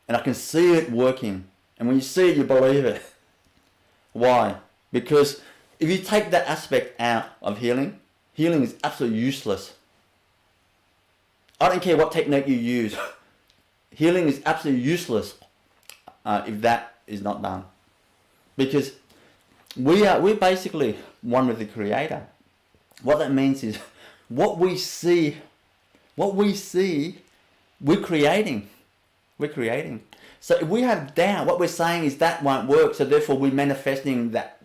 And I can see it working. And when you see it, you believe it. Why? Because if you take that aspect out of healing, healing is absolutely useless. I don't care what technique you use. Healing is absolutely useless if that is not done. Because we're basically one with the Creator. What that means is what we see, we're creating. We're creating. So if we have doubt, what we're saying is that won't work, so therefore we're manifesting that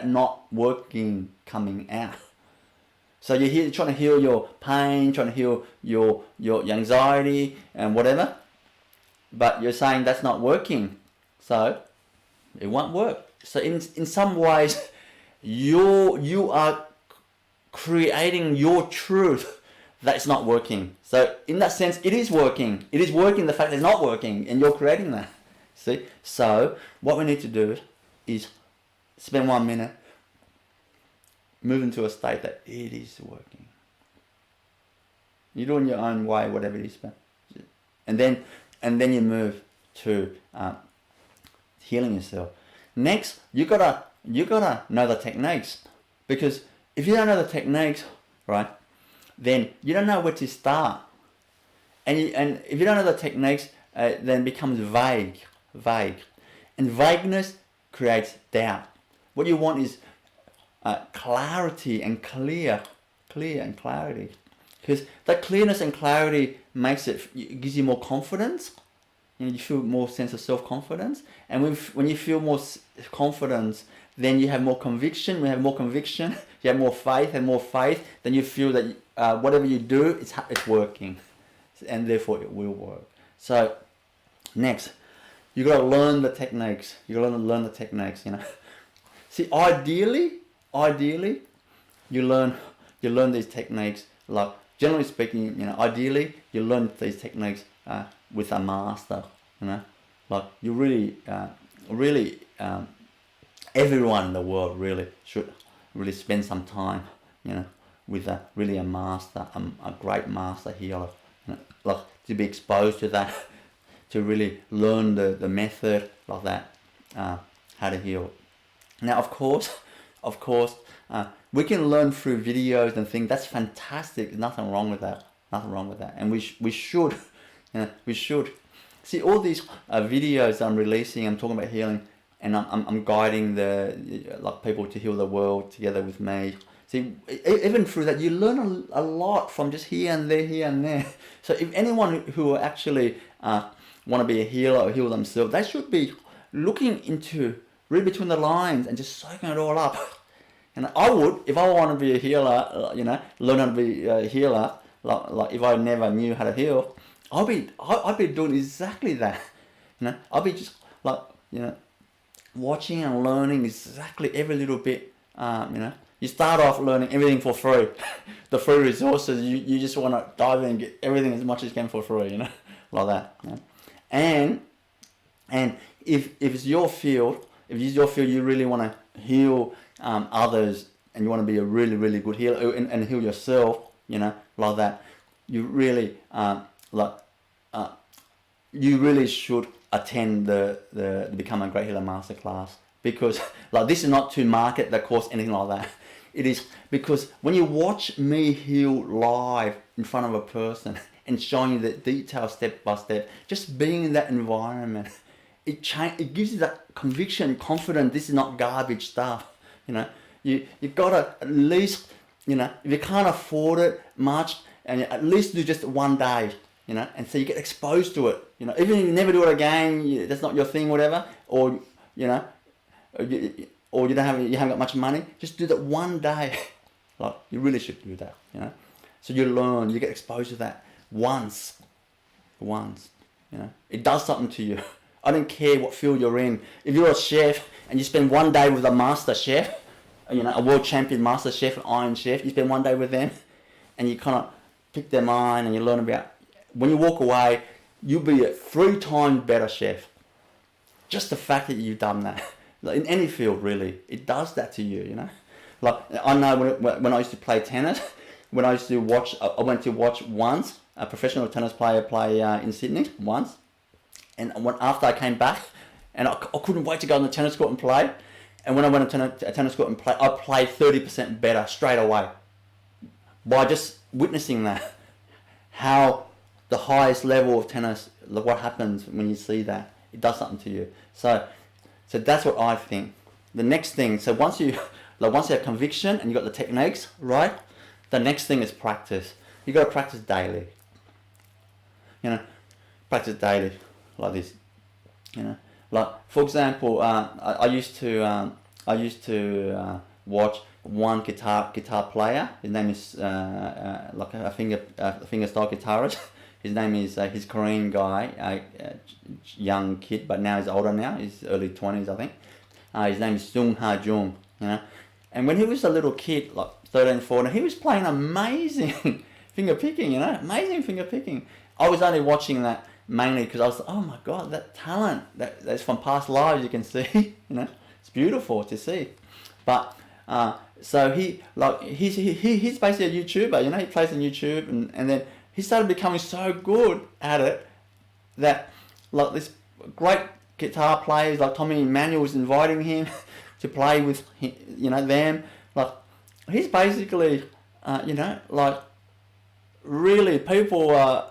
not working coming out. So you're here trying to heal your pain, trying to heal your anxiety and whatever, but you're saying that's not working, so it won't work. So in some ways, you are creating your truth that it's not working. So in that sense, it is working. It is working the fact that it's not working, and you're creating that. See? So what we need to do is spend 1 minute, move into a state that it is working. You do it in your own way, whatever it is, and then you move to healing yourself. Next, you gotta know the techniques, because if you don't know the techniques, right, then you don't know where to start, and if you don't know the techniques, then it becomes vague, and vagueness creates doubt. What you want is clarity and clear and clarity, because that clearness and clarity it gives you more confidence. You feel more sense of self-confidence, and when you feel more confidence, then you have more conviction. When you have more conviction, you have more faith, and more faith, then you feel that whatever you do, it's working, and therefore it will work. So next, you got to learn the techniques. You got to learn the techniques. You know, see, ideally, you learn these techniques. Like generally speaking, you know, ideally you learn these techniques with a master. You know, like you really everyone in the world really should really spend some time, you know, with a master, a great master healer, you know, like to be exposed to that, to really learn the method like that, how to heal. Now, of course, we can learn through videos and things. That's fantastic. There's nothing wrong with that. And we should, you know, we should see all these videos I'm releasing. I'm talking about healing, and I'm guiding like people to heal the world together with me. See, even through that, you learn a lot from just here and there. So if anyone who actually want to be a healer or heal themselves, they should be looking into, read between the lines and just soaking it all up. And I would, if I want to be a healer, you know, learn how to be a healer, like if I never knew how to heal, I'd be doing exactly that. You know, I'd be just like, you know, watching and learning exactly every little bit. You know, you start off learning everything for free. The free resources, you just want to dive in and get everything as much as you can for free, you know, like that. You know? And if it's your field, you really want to heal others, and you want to be a really, really good healer and heal yourself, you know, like that. You really you really should attend the Become a Great Healer Masterclass, because like, this is not to market the course, anything like that. It is because when you watch me heal live in front of a person and showing you the detail step by step, just being in that environment, it gives you that conviction, confidence. This is not garbage stuff. You know, you gotta at least, you know, if you can't afford it much, and at least do just one day. You know, and so you get exposed to it. You know, even if you never do it again, that's not your thing, whatever, or you know, or you haven't got much money. Just do that one day. Like, you really should do that. You know, so you learn, you get exposed to that once. You know, it does something to you. I don't care what field you're in. If you're a chef and you spend one day with a master chef, you know, a world champion master chef, an Iron Chef, you spend one day with them, and you kind of pick their mind and you learn about. When you walk away, you'll be a 3 times better chef. Just the fact that you've done that. Like, in any field, really, it does that to you, you know. Like, I know when I used to play tennis, when I used to watch, I went to watch once a professional tennis player play in Sydney once, and after I came back, and I couldn't wait to go on the tennis court and play. And when I went to a tennis court and play, I played 30% better straight away by just witnessing that. How the highest level of tennis, what happens when you see that, it does something to you. So that's what I think. The next thing, so once you have conviction and you got the techniques right, the next thing is practice. You got to practice daily. You know, practice daily like this. You know, like, for example, I used to watch one guitar player. His name is like a finger style guitarist. His name is, he's a Korean guy, young kid, but now he's older now. He's early 20s, I think. His name is Sung Ha Jung, you know. And when he was a little kid, like 13, 14, he was playing amazing finger picking, you know, amazing finger picking. I was only watching that mainly because I was like, oh my God, that talent, that's from past lives, you can see, you know. It's beautiful to see. But, so he's basically a YouTuber, you know, he plays on YouTube, and then he started becoming so good at it that, like, this great guitar players like Tommy Emmanuel was inviting him to play with, you know, them. Like, he's basically, you know, like, really people are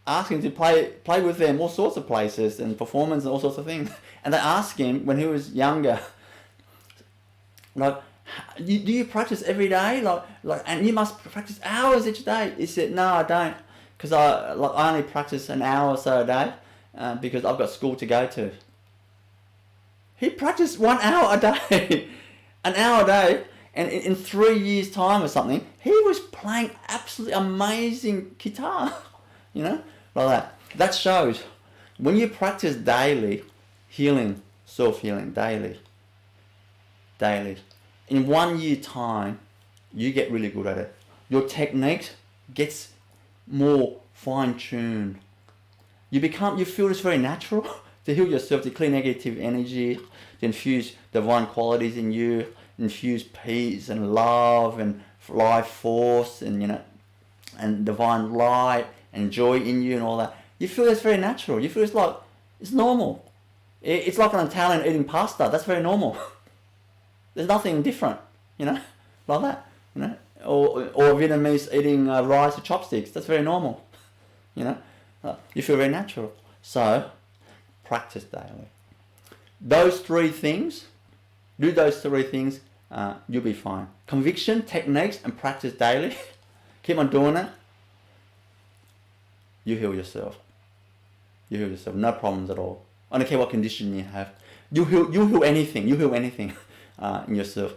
asking to play with them all sorts of places and performance and all sorts of things. And they asked him when he was younger, like, do you practice every day? Like, and you must practice hours each day. He said, no, I don't, because I only practice an hour or so a day because I've got school to go to. He practiced 1 hour a day, an hour a day, and in 3 years' time or something, he was playing absolutely amazing guitar, you know, like that. That shows when you practice daily, healing, self-healing, daily. In 1 year time, you get really good at it. Your technique gets more fine-tuned. You feel it's very natural to heal yourself, to clear negative energy, to infuse divine qualities in you, infuse peace and love and life force and, you know, and divine light and joy in you and all that. You feel it's very natural. You feel it's normal. It's like an Italian eating pasta. That's very normal. There's nothing different, you know, like that, you know, or Vietnamese eating rice with chopsticks. That's very normal, you know. You feel very natural. So, practice daily. Those 3 things, do those 3 things, you'll be fine. Conviction, techniques, and practice daily. Keep on doing it. You heal yourself. You heal yourself. No problems at all. I don't care what condition you have. You heal anything. You heal anything in yourself.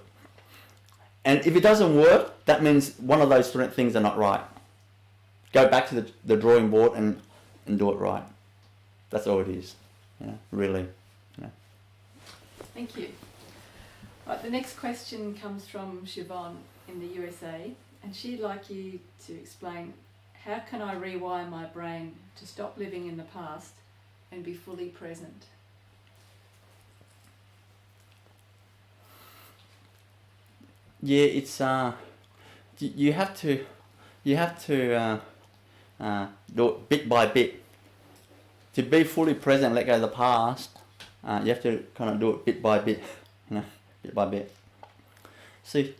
And if it doesn't work, that means one of those 3 things are not right. Go back to the drawing board and do it right. That's all it is. You know, really. Thank you. Right, the next question comes from Siobhan in the USA, and she'd like you to explain, how can I rewire my brain to stop living in the past and be fully present? Yeah, it's you have to do it bit by bit. To be fully present, let go of the past, you have to kind of do it bit by bit, bit by bit. See,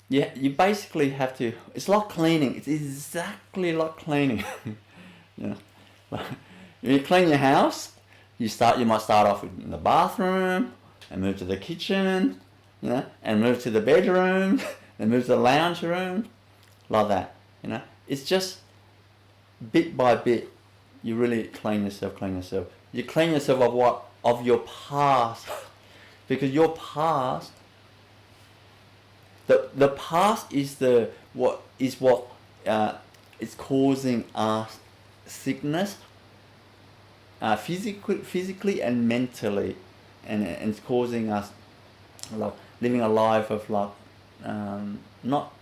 you basically have to. It's like cleaning. It's exactly like cleaning. When you clean your house, you might start off in the bathroom and move to the kitchen, and move to the bedroom, and move to the lounge room, like that. It's just bit by bit. You really clean yourself. You clean yourself of what? Of your past, because your past. The past is what is causing us sickness, physically and mentally, and it's causing us like living a life of like not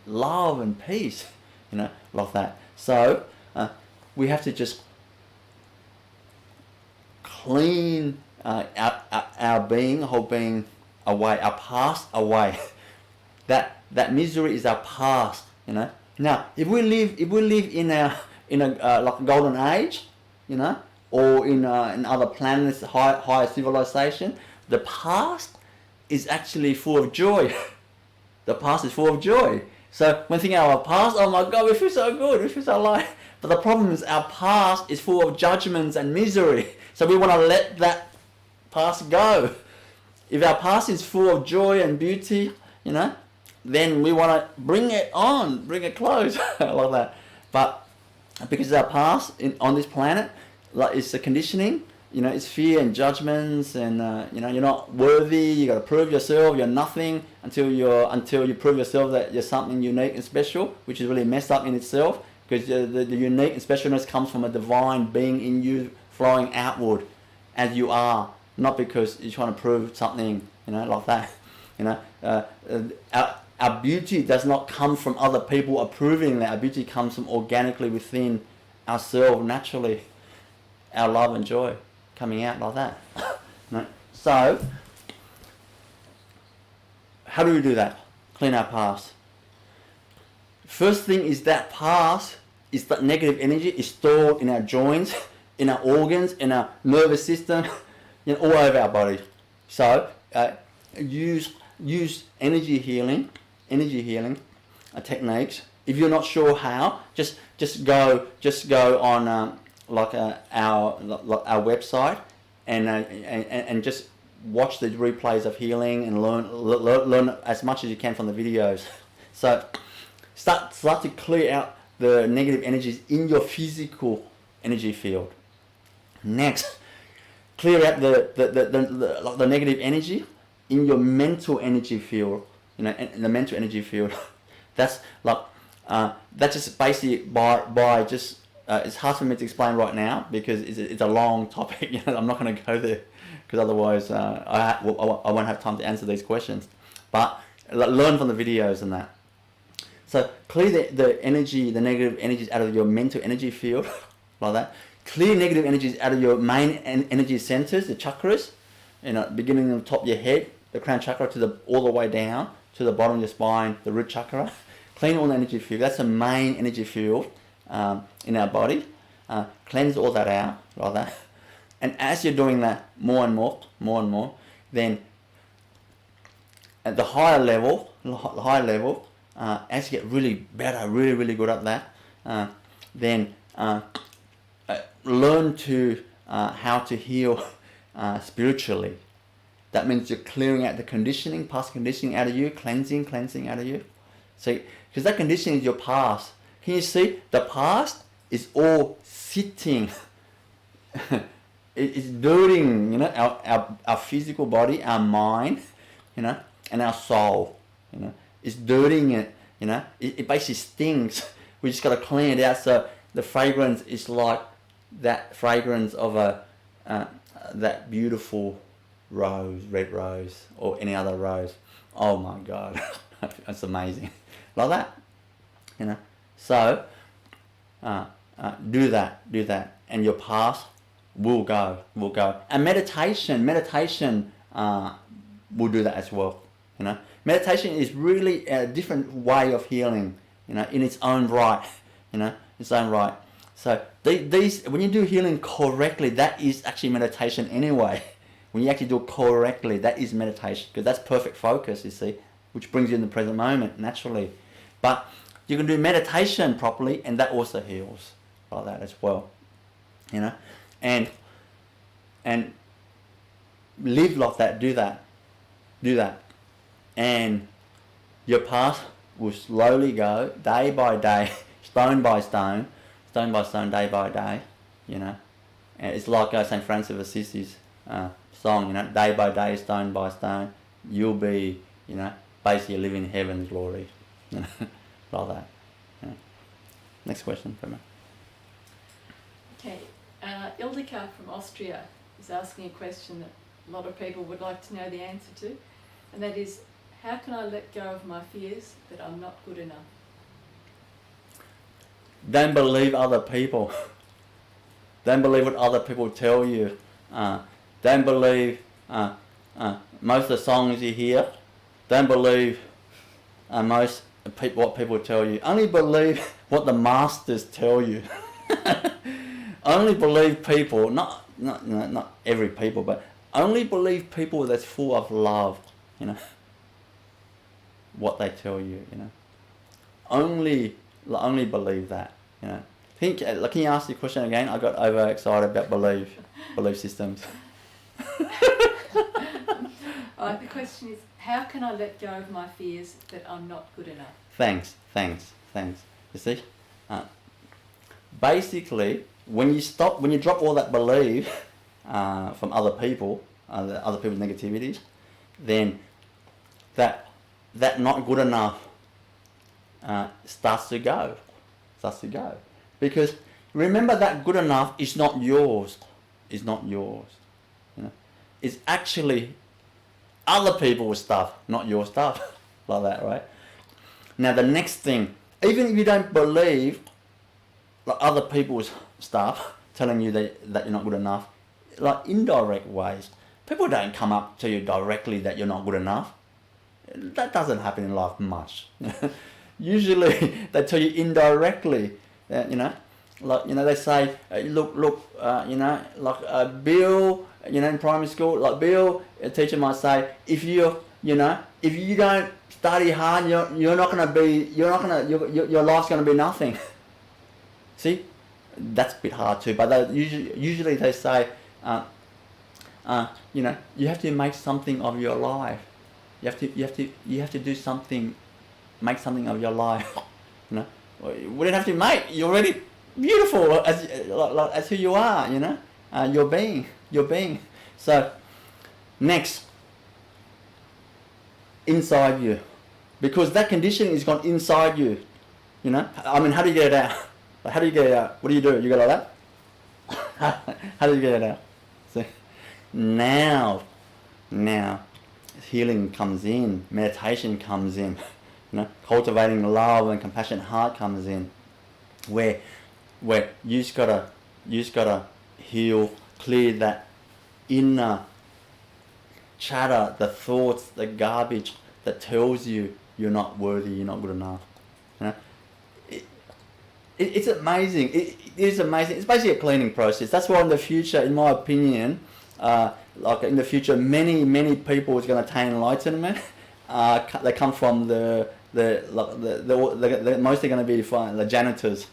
love and peace, like that. So we have to just clean our being, whole being away, our past away. That misery is our past, Now, if we live in a like a golden age, or in other planets, higher civilization, the past is actually full of joy. The past is full of joy. So when thinking of our past, oh my God, we feel so good, we feel so alive. But the problem is our past is full of judgments and misery. So we want to let that past go. If our past is full of joy and beauty, then we want to bring it on, bring it close, like that. But because our past on this planet, like, it's a conditioning, it's fear and judgments, and you're not worthy. You got to prove yourself. You're nothing until you prove yourself that you're something unique and special, which is really messed up in itself. Because the unique and specialness comes from a divine being in you, flowing outward, as you are, not because you're trying to prove something, like that. Our beauty does not come from other people approving that. Our beauty comes from organically within ourselves, naturally. Our love and joy coming out like that. So, how do we do that? Clean our past. First thing is that past is that negative energy is stored in our joints, in our organs, in our nervous system, all over our body. So, use energy healing techniques. If you're not sure how, just go on our website and just watch the replays of healing and learn as much as you can from the videos. So start to clear out the negative energies in your physical energy field. Next, clear out the negative energy in your mental energy field. In the mental energy field. That's just basically by just it's hard for me to explain right now because it's a long topic. I'm not going to go there because otherwise I won't have time to answer these questions. But learn from the videos and that. So clear the negative energies out of your mental energy field, like that. Clear negative energies out of your main energy centers, the chakras, beginning on the top of your head, the crown chakra all the way down to the bottom of your spine, the root chakra. Clean all the energy field. That's the main energy field in our body. Cleanse all that out, like that. And as you're doing that more and more, then at the higher level, as you get really better, really good at that, then learn to how to heal spiritually. That means you're clearing out the conditioning, past conditioning out of you, cleansing out of you. So, because that conditioning is your past. Can you see? The past is all sitting. It's dirtying, our physical body, our mind, and our soul. It's dirtying it. It basically stings. We just got to clean it out. So the fragrance is like that fragrance of that beautiful rose, red rose, or any other rose. Oh my God, that's amazing. Like that, you know. So do that, and your past will go. And meditation will do that as well. You know, meditation is really a different way of healing. You know, in its own right. You know, its own right. So these, when you do healing correctly, that is actually meditation anyway. When you actually do it correctly, that is meditation, because that's perfect focus, you see, which brings you in the present moment naturally. But you can do meditation properly, and that also heals like that as well. You know, and live like that. Do that, and your path will slowly go day by day, stone by stone, day by day. You know, and it's like Saint Francis of Assisi's song. You know, day by day, stone by stone, you'll be, you know, basically living heaven's glory. You know, like that. You know. Next question, Prema. Okay, Ildiko from Austria is asking a question that a lot of people would like to know the answer to, and that is, how can I let go of my fears that I'm not good enough? Don't believe other people. Don't believe what other people tell you. Don't believe most of the songs you hear. Don't believe what people tell you. Only believe what the masters tell you. Only believe people, not every people, but only believe people that's full of love. You know, what they tell you. You know, only believe that. You know, can you ask the question again? I got overexcited about belief systems. The question is, how can I let go of my fears that I'm not good enough? Thanks. You see, basically, when you drop all that belief from other people, other people's negativities, then that not good enough starts to go. Because remember, that good enough is not yours. You know, it's actually other people's stuff, not your stuff. Like that, right? Now the next thing, even if you don't believe like other people's stuff telling you that you're not good enough, like indirect ways, people don't come up to you directly that you're not good enough. That doesn't happen in life much. Usually they tell you indirectly. You know, like, you know, they say, look, you know, like Bill, you know, in primary school, like Bill, a teacher might say, if you don't study hard, your life's gonna be nothing. See, that's a bit hard too. But usually they say, you know, you have to make something of your life. You have to do something, make something of your life. You know, we don't have to make. You're already beautiful as who you are. You know, you're being. So next, inside you, because that conditioning is gone inside you. You know, I mean, how do you get it out? How do you get it out? What do? You go like that? How do you get it out? See, now, healing comes in, meditation comes in, you know, cultivating love and compassionate heart comes in, where you just gotta heal, clear that inner chatter, the thoughts, the garbage that tells you you're not worthy, you're not good enough. You know, it's amazing. It is amazing. It's basically a cleaning process. That's why in the future, in my opinion, like in the future, many people is going to attain enlightenment. They come from the mostly going to be the janitors,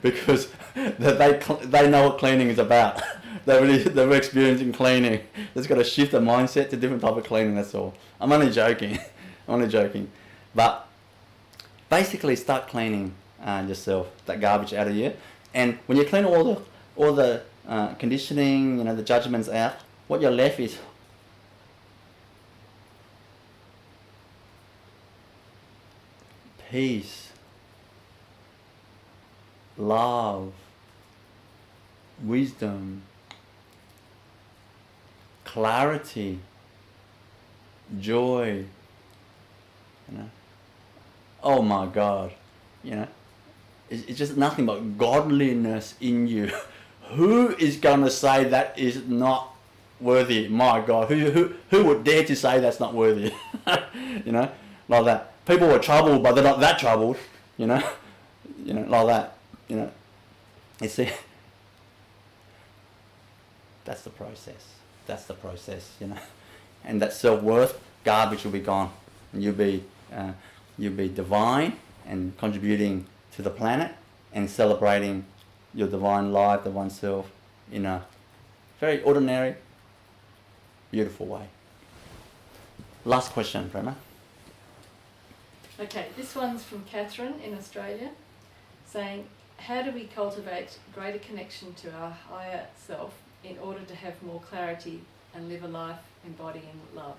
because they know what cleaning is about. They're experiencing cleaning. They've got to shift the mindset to different type of cleaning. That's all. I'm only joking. But basically, start cleaning yourself, that garbage out of you. And when you clean all the conditioning, you know, the judgments out, what you're left is peace, love, wisdom, clarity, joy, oh my God, it's just nothing but godliness in you. Who is going to say that is not worthy? My God, who would dare to say that's not worthy? Like that. People were troubled, but they're not that troubled, like that, You see, that's the process. That's the process, And that self-worth garbage will be gone. And you'll be divine and contributing to the planet and celebrating your divine life, divine self, in a very ordinary, beautiful way. Last question, Prema. Okay, this one's from Catherine in Australia, saying, how do we cultivate greater connection to our higher self in order to have more clarity and live a life embodying love?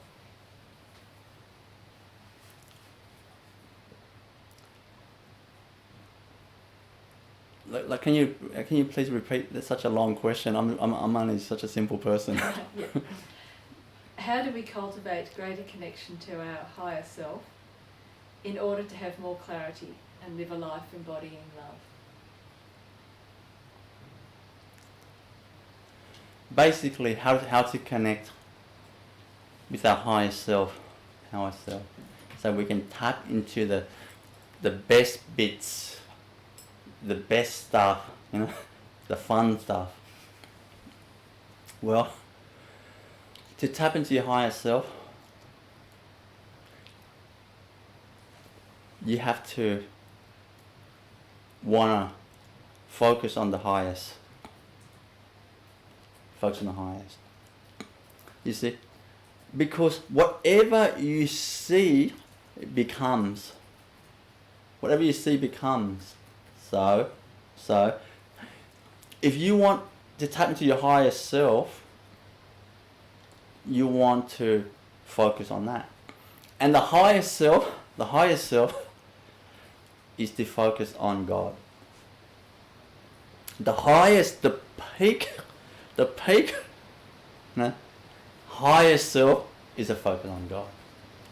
Can you please repeat? That's such a long question. I'm only such a simple person. Yeah. How do we cultivate greater connection to our higher self in order to have more clarity and live a life embodying love? Basically, how to connect with our higher self, so we can tap into the best bits, the best stuff, the fun stuff. Well, to tap into your higher self, you have to wanna focus on the highest. Focus on the highest. You see? Because whatever you see, it becomes. Whatever you see becomes. So, if you want to tap into your higher self, you want to focus on that. And the higher self is to focus on God. The highest, the peak, higher self is a focus on God.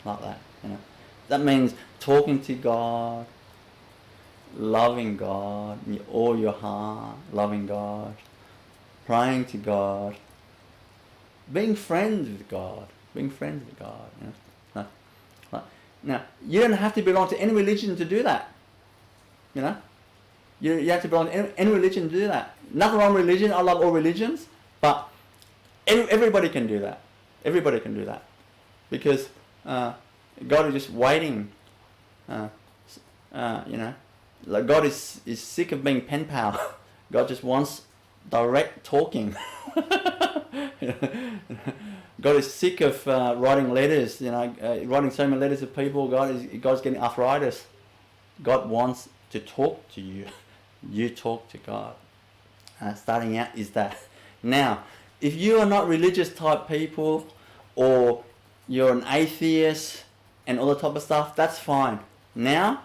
Like that, That means talking to God, loving God in all your heart, loving God, praying to God, being friends with God, Now, you don't have to belong to any religion to do that, You have to belong to any religion to do that. Nothing wrong with religion. I love all religions, but everybody can do that. Everybody can do that, because God is just waiting. Like God is sick of being pen pal. God just wants direct talking. God is sick of writing letters. Writing so many letters to people. God's getting arthritis. God wants to talk to you. You talk to God. Starting out is that. Now, if you are not religious type people, or you're an atheist and all the type of stuff, that's fine. Now,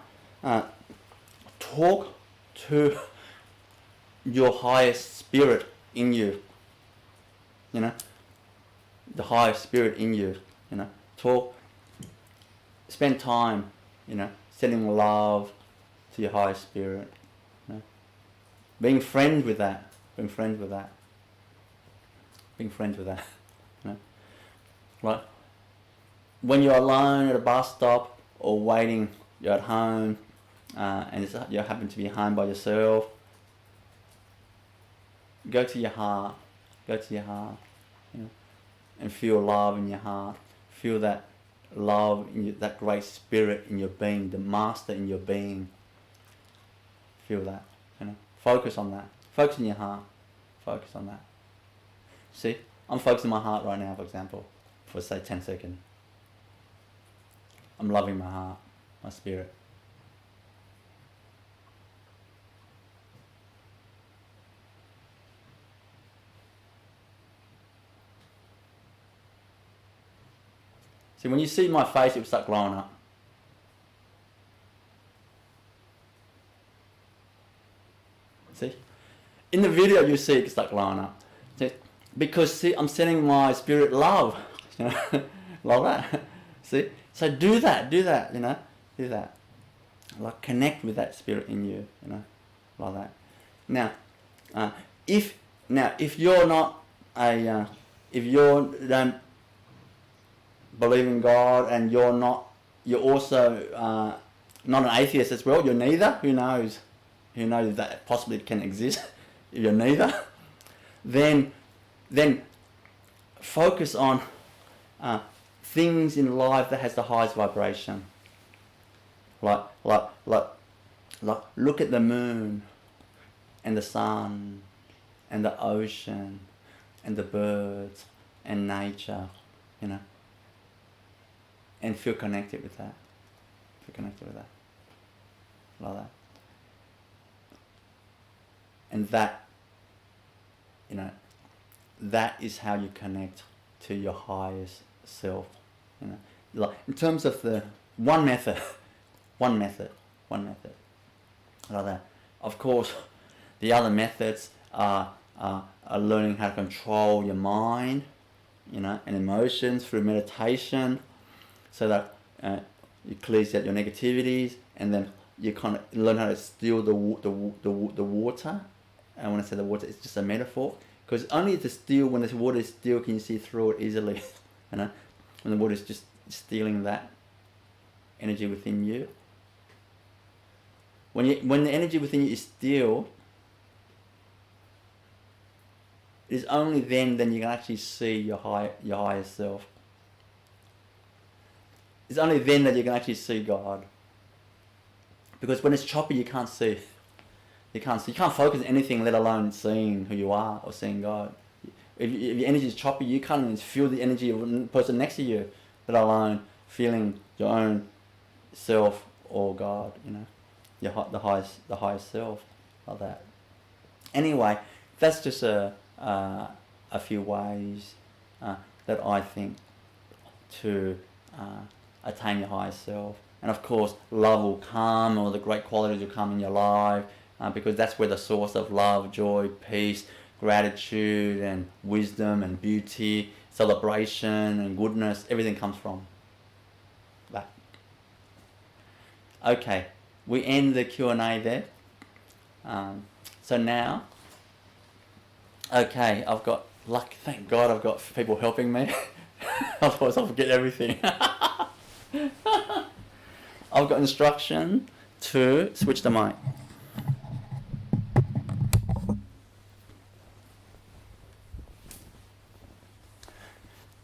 talk to your highest spirit in you. The highest spirit in you. Talk. Spend time. Sending love to your highest spirit. Being friends with that. Right? When you're alone at a bus stop or waiting, you're at home, and you happen to be home by yourself, go to your heart, and feel love in your heart. Feel that love in you, that great spirit in your being, the master in your being. Feel that. Focus on that. Focus in your heart. Focus on that. See, I'm focusing my heart right now, for example, for say 10 seconds. I'm loving my heart, my spirit. See, when you see my face, it will start glowing up. See? In the video, you see it start glowing up. See? because see, I'm sending my spirit love, you know, like that. See, so do that, you know, do that. Like connect with that spirit in you, you know, like that. Now, if you're not if you don't believe in God and you're also not an atheist as well, you're neither. Who knows that possibly can exist. If you're neither, then focus on things in life that has the highest vibration. Like look at the moon and the sun and the ocean and the birds and nature, you know, and feel connected with that. Like that. And that, you know, that is how you connect to your highest self, you know. Like in terms of the one method, like that. Of course, the other methods are learning how to control your mind, you know, and emotions through meditation, so that you clears out your negativities, and then you kind of learn how to still the water. And when I say the water, it's just a metaphor, because only when the water is still can you see through it easily, you know, when the water is just stealing that energy within you. When the energy within you is still, it is only then you can actually see your higher self. It's only then that you can actually see God. Because when it's choppy, you can't see. You can't focus on anything, let alone seeing who you are or seeing God. If your energy is choppy, you can't even feel the energy of the person next to you, let alone feeling your own self or God, you know, the highest self, like that. Anyway, that's just a few ways that I think to attain your highest self. And of course, love will come, or the great qualities will come in your life, because that's where the source of love, joy, peace, gratitude, and wisdom, and beauty, celebration, and goodness, everything comes from. That. Okay, we end the Q&A there. So now, okay, I've got luck. Thank God I've got people helping me. Otherwise I'll forget everything. I've got instruction to switch the mic.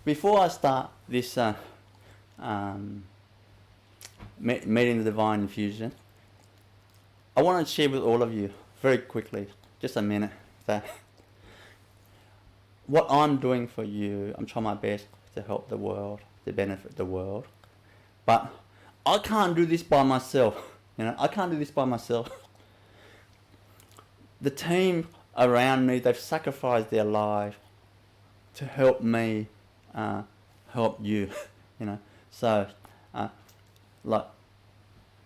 Before I start this meeting the Divine Infusion, I want to share with all of you very quickly, just a minute, that what I'm doing for you, I'm trying my best to help the world, to benefit the world, but I can't do this by myself. You know, I can't do this by myself. The team around me, they've sacrificed their life to help me help you. You know, so like,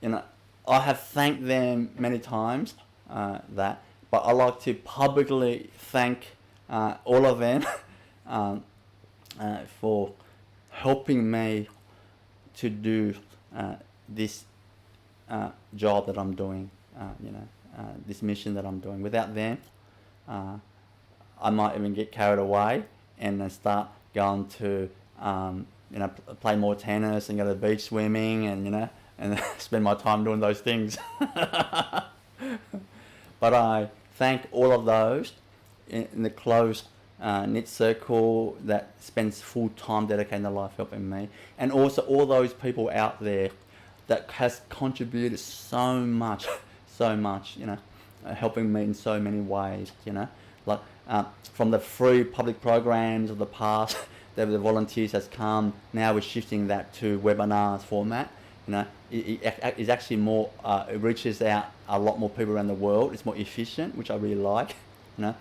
you know, I have thanked them many times but I like to publicly thank all of them for helping me to do this job that I'm doing, you know, this mission that I'm doing. Without them, I might even get carried away and then start going to, you know, play more tennis and go to the beach swimming and, you know, and spend my time doing those things. But I thank all of those in the close knit circle that spends full time dedicating their life helping me, and also all those people out there that has contributed so much, you know, helping me in so many ways, you know, like from the free public programs of the past that the volunteers has come. Now we're shifting that to webinars format. You know, it's actually more, it reaches out a lot more people around the world. It's more efficient, which I really like, you know,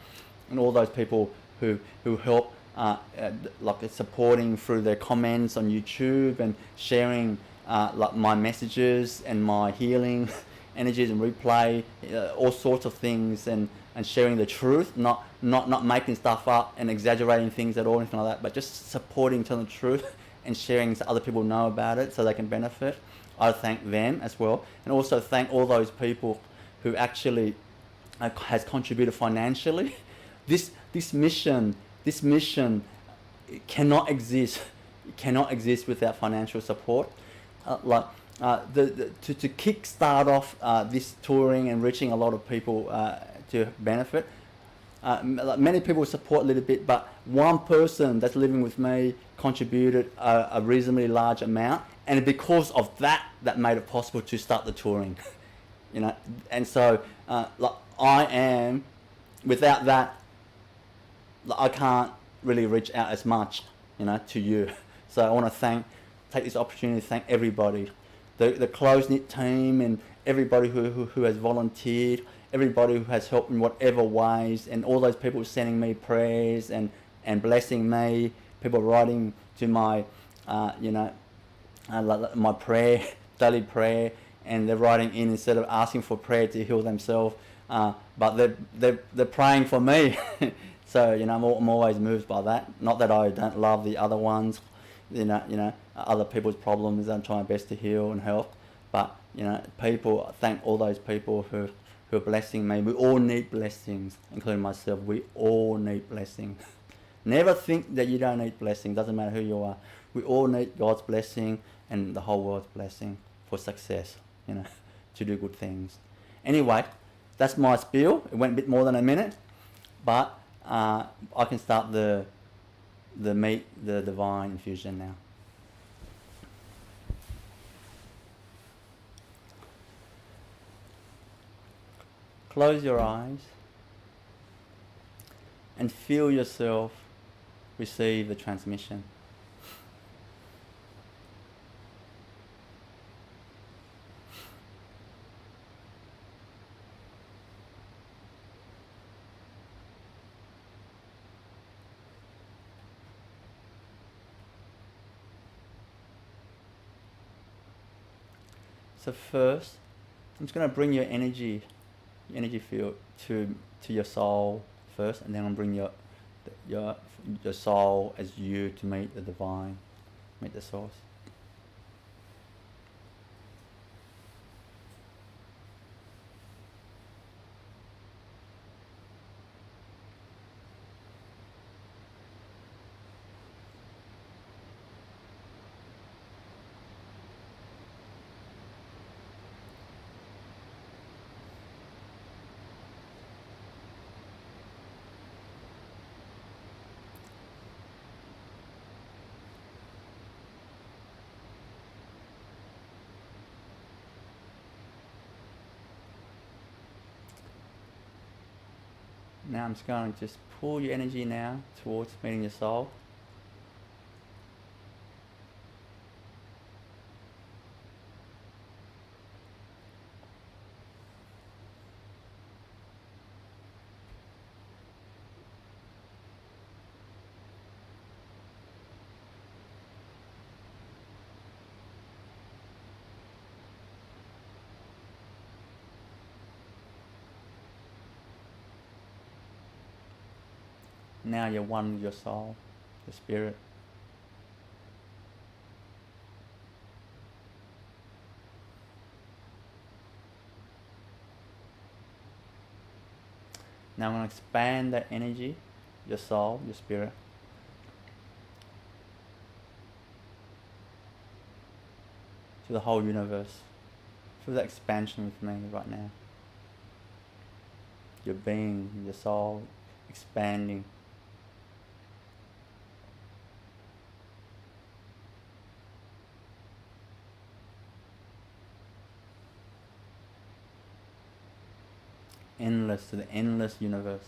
and all those people who help, like supporting through their comments on YouTube and sharing like my messages and my healing energies and replay, all sorts of things, and and sharing the truth, not making stuff up and exaggerating things at all, anything like that, but just supporting, telling the truth and sharing so other people know about it so they can benefit. I thank them as well, and also thank all those people who actually has contributed financially. This mission cannot exist without financial support. To kick start off this touring and reaching a lot of people to benefit. Many people support a little bit, but one person that's living with me contributed a reasonably large amount, and because of that made it possible to start the touring. You know, and so I am, without that, I can't really reach out as much, you know, to you. So I want to take this opportunity to thank everybody, the close-knit team and everybody who has volunteered, everybody who has helped in whatever ways, and all those people sending me prayers and blessing me, people writing to my, my prayer, daily prayer, and they're writing in instead of asking for prayer to heal themselves, but they're praying for me. So, you know, I'm always moved by that. Not that I don't love the other ones, you know, other people's problems. I'm trying my best to heal and help. But, you know, thank all those people who are blessing me. We all need blessings, including myself. We all need blessings. Never think that you don't need blessings. Doesn't matter who you are. We all need God's blessing and the whole world's blessing for success, you know, to do good things. Anyway, that's my spiel. It went a bit more than a minute, but I can start the Divine Infusion now. Close your eyes and feel yourself receive the transmission. So first, I'm just going to bring your energy field to your soul first, and then I'll bring your soul as you to meet the divine, meet the source. Now I'm just going to just pull your energy now towards meeting your soul. Now you're one with your soul, your spirit. Now I'm going to expand that energy, your soul, your spirit, to the whole universe. Feel that expansion with me right now. Your being, your soul, expanding. Endless to the endless universe.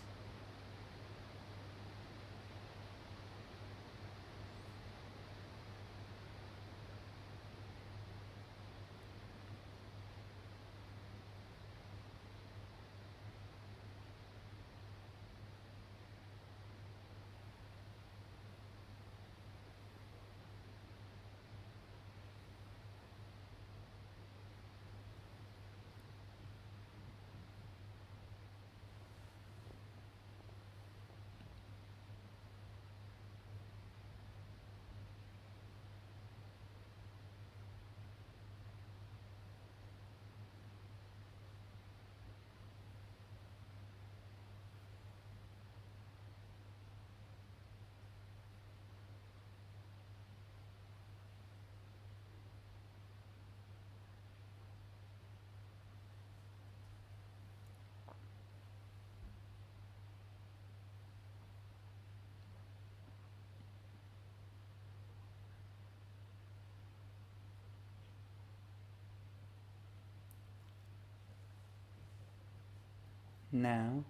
Now,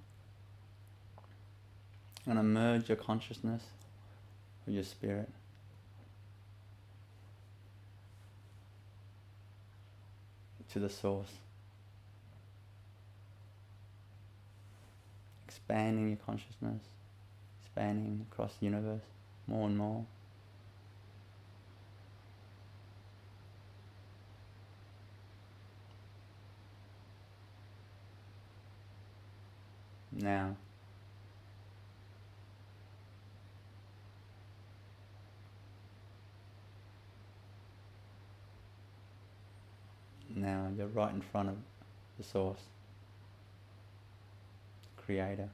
I'm going to merge your consciousness with your spirit. To the source. Expanding your consciousness, expanding across the universe more and more. Now, you're right in front of the source, creator.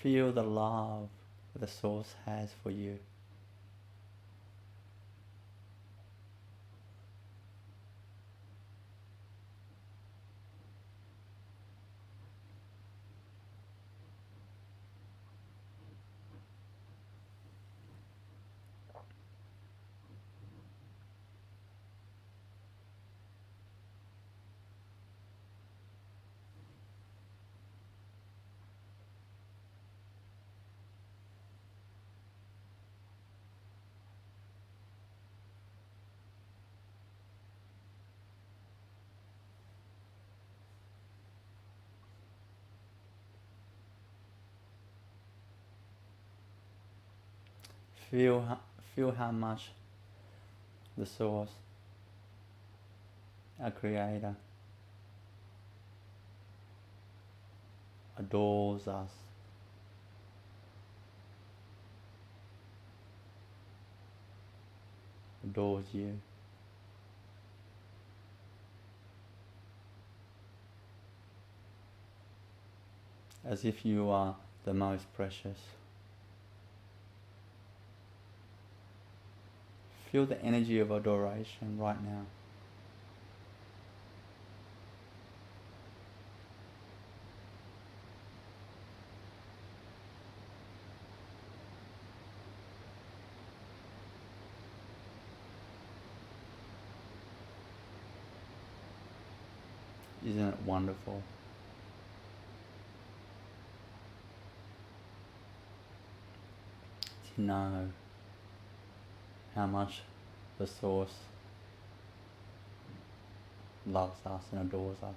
Feel the love that the source has for you. Feel how much the source, our creator, adores us. Adores you. As if you are the most precious. Feel the energy of adoration right now. Isn't it wonderful? To know how much the source loves us and adores us.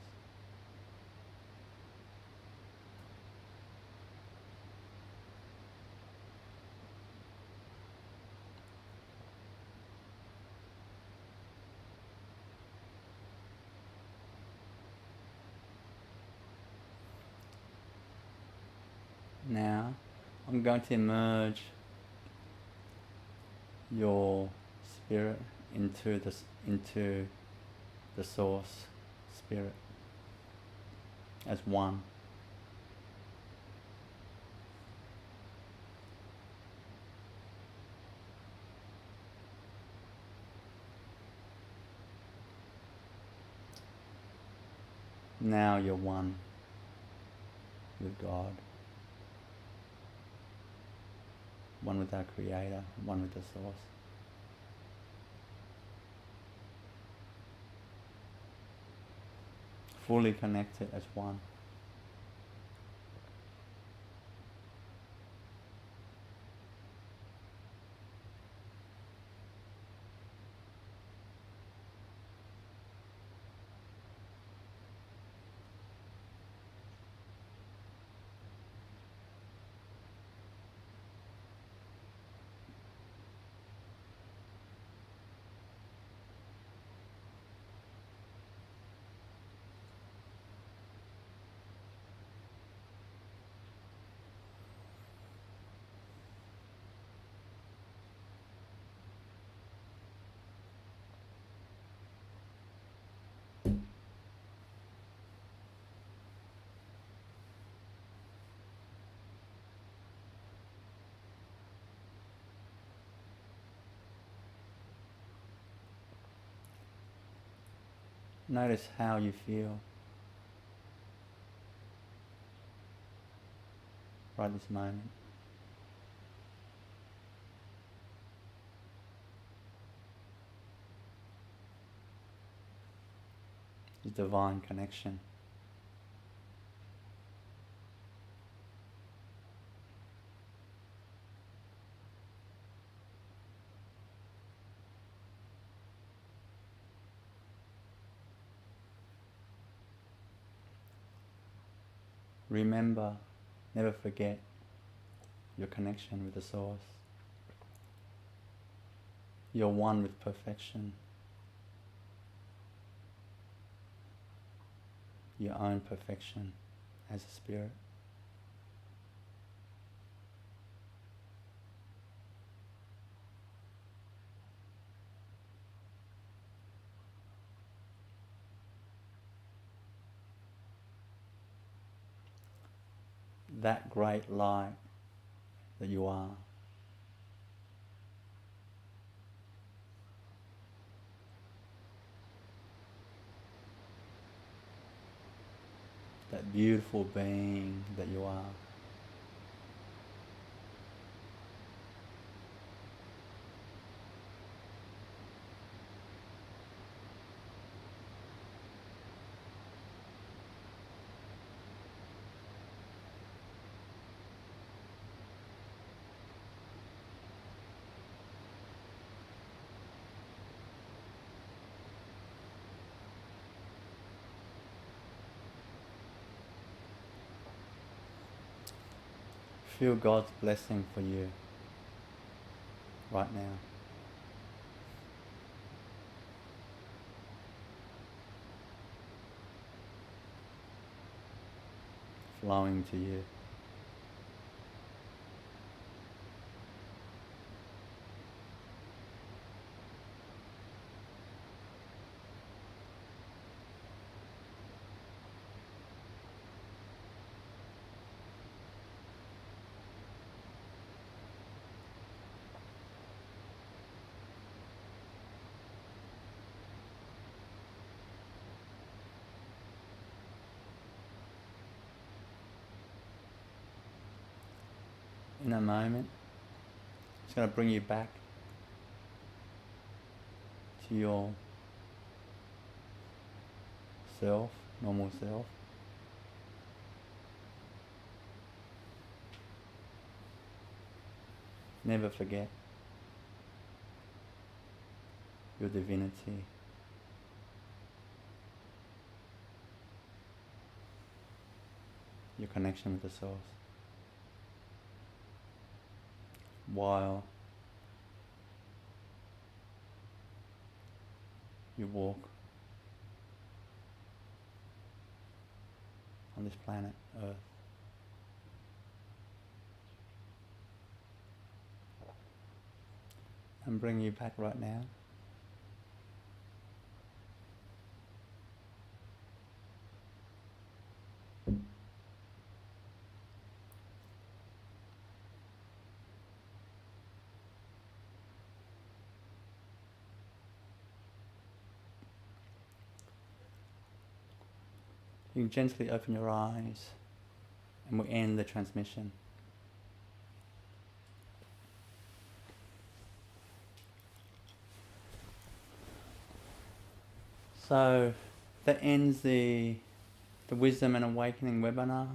Now, I'm going to merge your spirit into the source spirit as one. Now you're one with God, one with our Creator, one with the Source. Fully connected as one. Notice how you feel right this moment. The divine connection. Remember, never forget your connection with the Source. You're one with perfection. Your own perfection as a spirit. That great light that you are. That beautiful being that you are. Feel God's blessing for you right now. Flowing to you. In a moment, it's going to bring you back to your self, normal self. Never forget your divinity. Your connection with the Source. While you walk on this planet Earth. And bring you back right now. You can gently open your eyes and we'll end the transmission. So that ends the Wisdom and Awakening webinar.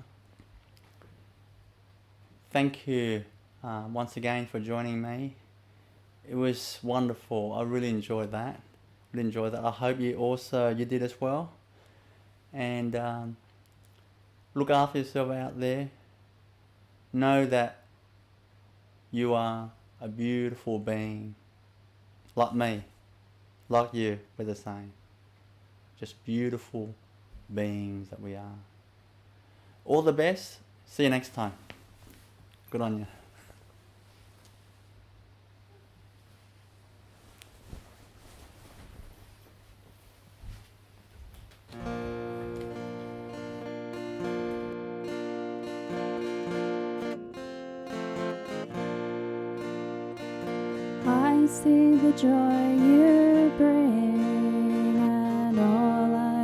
Thank you once again for joining me. It was wonderful. I really enjoyed that. I hope you did as well. And look after yourself out there. Know that you are a beautiful being. Like me. Like you. We're the same. Just beautiful beings that we are. All the best. See you next time. Good on you. I see the joy you bring, and all I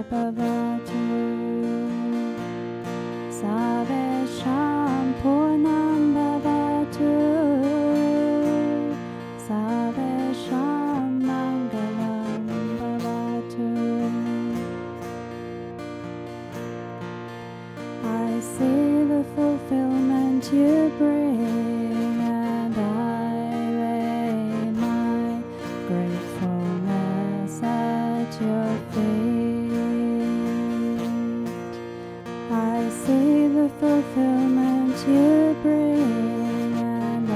bhavatu. Sarvesham purnam bhavatu. Sarvesham mangalam bhavatu. I see the fulfillment you bring, and I lay my gratefulness at your feet. I see the fulfillment you bring, and I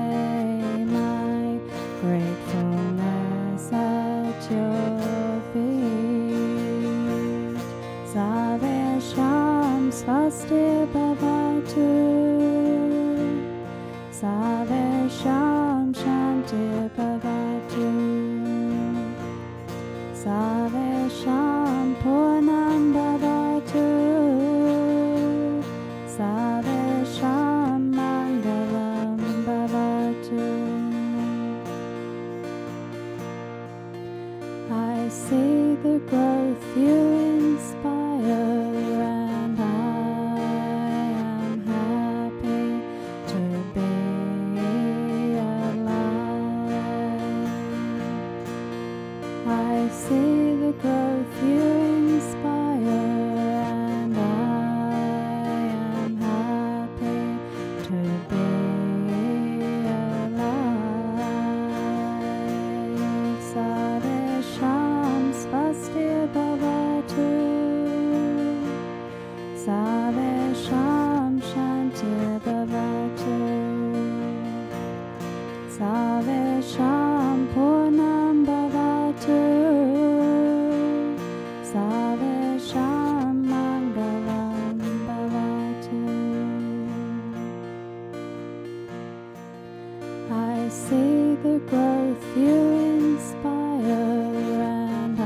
lay my gratefulness at your feet. Sarvesham swasti bhavatu. Sarvesham shanti bhavatu. Sarvesham purnam bhavatu. Sarvesham mangalam bhavatu. I see the growth you inspire, and I am happy to be alive. I see the growth you inspire, and I am happy to be alive. Sarvesham swasti bhavatu. Sarvesham shanti bhavatu. Sarvesham purnam bhavatu. Sarvesham mangalam bhavatu. I see the growth you inspire, and I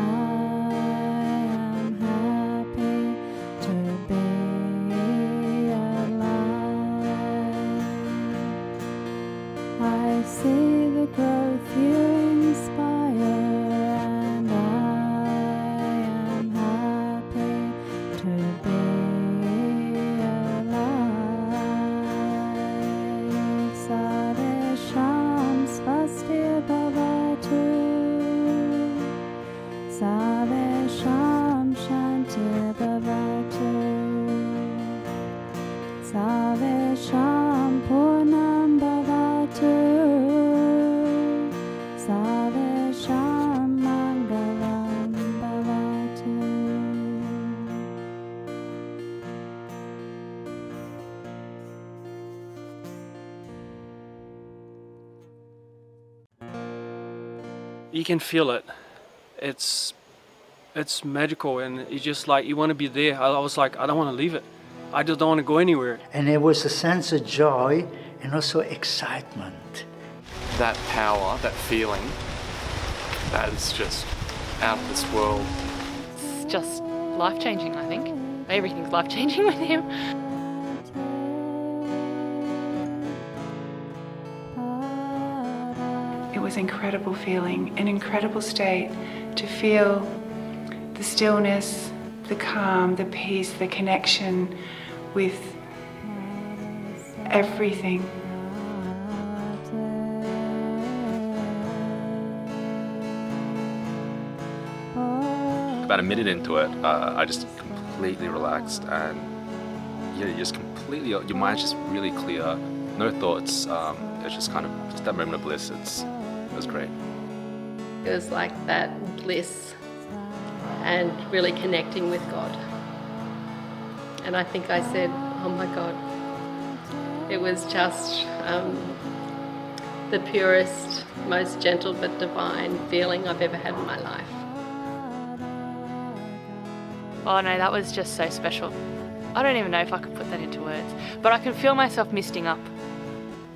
am happy to be alive. I see the growth you inspire, and I am happy to be alive. Sarvesham swasti bhavatu. Sarvesham shanti bhavatu. Sarvesham purnam bhavatu. Sarvesham mangalam bhavatu. You can feel it. It's magical, and it's just like you want to be there. I was like, I don't want to leave it. I just don't want to go anywhere. And there was a sense of joy and also excitement. That power, that feeling, that is just out of this world. It's just life-changing, I think. Everything's life-changing with him. It was incredible feeling, an incredible state to feel the stillness, the calm, the peace, the connection with everything. About a minute into it, I just completely relaxed, and yeah, just completely, your mind's just really clear, no thoughts. It's just kind of just that moment of bliss. It was great. It was like that bliss and really connecting with God. And I think I said, oh my God. It was just the purest, most gentle but divine feeling I've ever had in my life. Oh no, that was just so special. I don't even know if I could put that into words, but I can feel myself misting up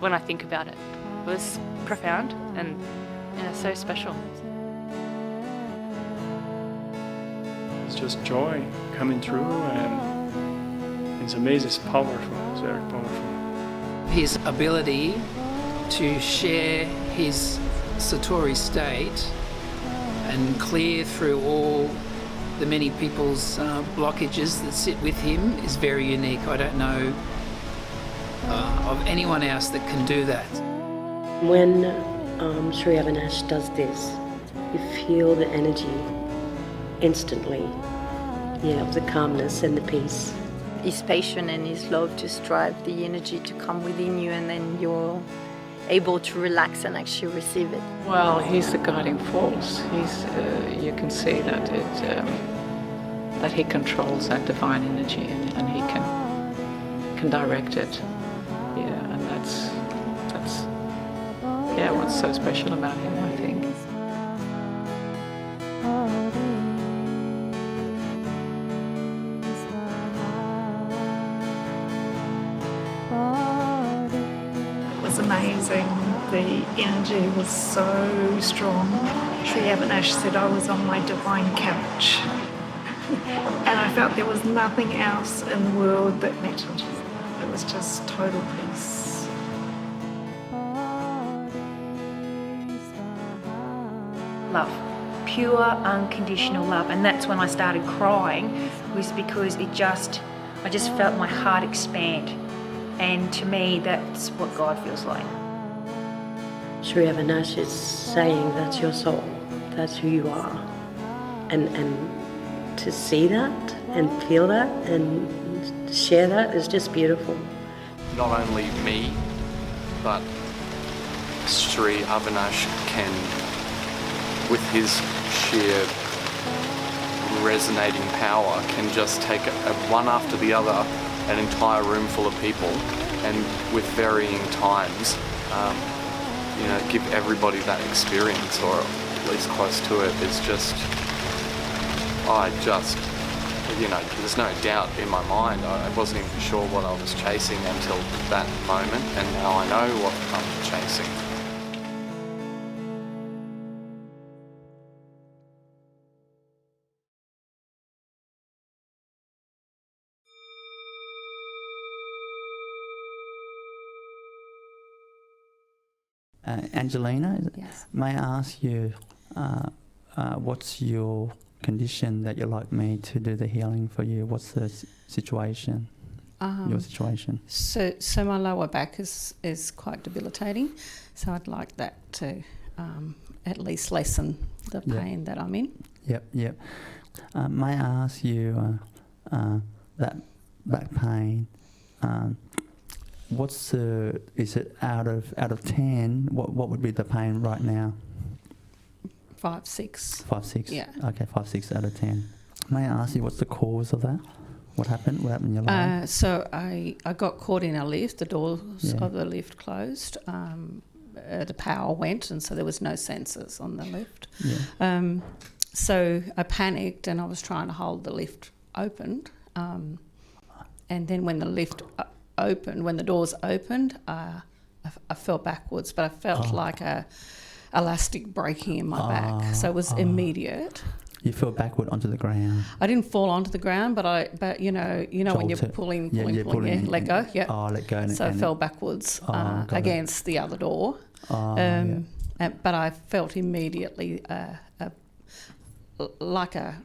when I think about it. It was profound and so special. It's just joy coming through, and it's amazing. It's powerful. It's very powerful. His ability to share his Satori state and clear through all the many people's blockages that sit with him is very unique. I don't know of anyone else that can do that. When Sri Avinash does this, you feel the energy instantly, of the calmness and the peace. His patience and his love just drive the energy to come within you, and then you're able to relax and actually receive it. Well, he's the guiding force. You can see that that he controls that divine energy, and he can direct it. Yeah, and that's what's so special about him, I think. It was amazing. The energy was so strong. Sri Avinash said I was on my divine couch. And I felt there was nothing else in the world that mattered. It was just total peace. Love, pure unconditional love, and that's when I started crying, was because I just felt my heart expand, and to me that's what God feels like. Sri Avinash is saying that's your soul, that's who you are, and to see that and feel that and share that is just beautiful. Not only me, but Sri Avinash can, with his sheer resonating power, can just take one after the other, an entire room full of people, and with varying times, give everybody that experience, or at least close to it. It's just, there's no doubt in my mind. I wasn't even sure what I was chasing until that moment, and now I know what I'm chasing. Angelina, Yes. may I ask you, what's your condition that you'd like me to do the healing for you? What's the situation? Your situation? So my lower back is quite debilitating, so I'd like that to at least lessen the pain that I'm in. Yep. May I ask you that back pain? Is it out of 10? What would be the pain right now? 5, 6. 5, 6. Yeah. Okay, 5, 6 out of 10. May I ask you what's the cause of that? What happened? What happened in your life? So I got caught in a lift. The doors of the lift closed. The power went, and so there was no sensors on the lift. Yeah. So I panicked, and I was trying to hold the lift open. And then when the lift when the doors opened, I fell backwards, but I felt like a elastic breaking in my back. So it was immediate. You fell backward onto the ground. I didn't fall onto the ground, but you know when you're pulling, let go. Yeah. Oh, let go. So I fell backwards against the other door. But I felt immediately like a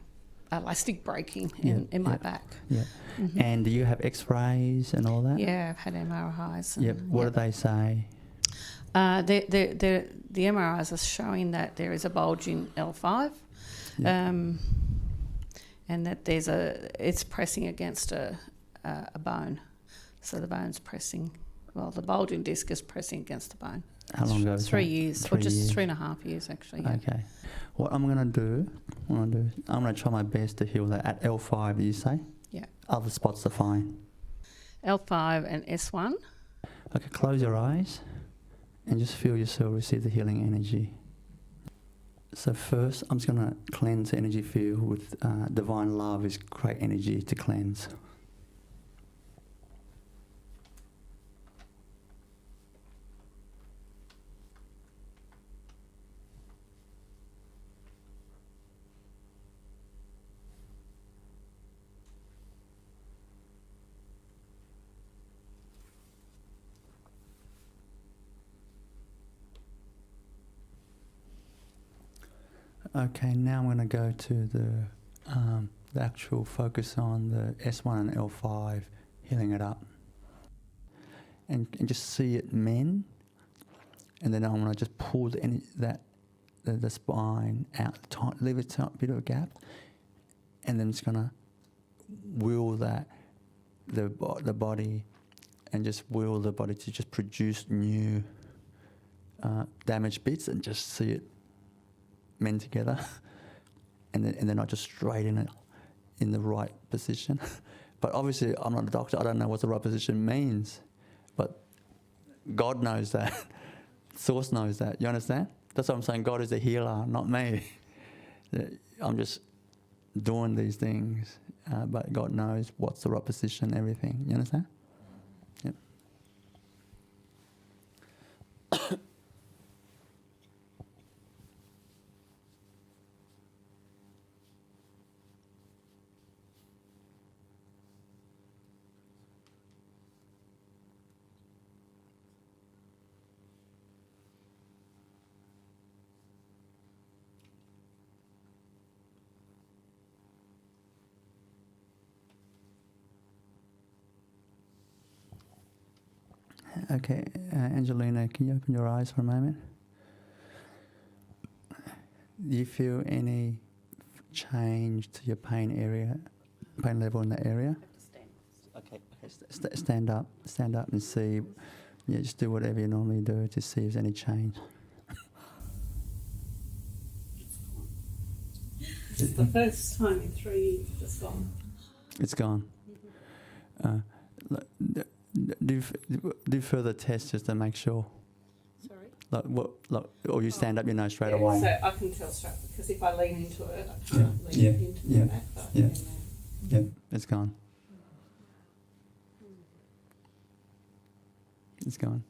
elastic breaking in my back. Yeah. Mm-hmm. And do you have X-rays and all that? Yeah, I've had MRIs. Yep. What do they say? The MRIs are showing that there is a bulge in L5, and that it's pressing against a bone. So the bone's pressing. Well, the bulging disc is pressing against the bone. How long ago? It's 3 years, or just 3.5 years actually. Yeah. Okay. What I'm going to do, I'm going to try my best to heal that at L5. Did you say? Yeah. Other spots are fine. L5 and S1. Okay, close your eyes and just feel yourself receive the healing energy. So first, I'm just going to cleanse the energy field with divine love is great energy to cleanse. Okay, now I'm going to go to the the actual focus on the S1 and L5, healing it up. And just see it mend. And then I want to just pull the spine out, leave a bit of a gap. And then it's going to will the body, and just will the body to just produce new damaged bits, and just see it mend together. And then I just straighten it in the right position. But obviously I'm not a doctor, I don't know what the right position means. But God knows that. Source knows that. You understand? That's what I'm saying. God is the healer, not me. I'm just doing these things, but God knows what's the right position, everything. You understand? Yep. Okay, Angelina, can you open your eyes for a moment? Do you feel any change to your pain level in that area? Okay, stand up and see. Yeah, just do whatever you normally do to see if there's any change. It's the first time in 3 years it's gone. It's gone. Do further tests just to make sure. Sorry? Or you stand up, you know straight away. So I can tell straight, because if I lean into it, I can't lean into it. Yeah, it's gone. It's gone.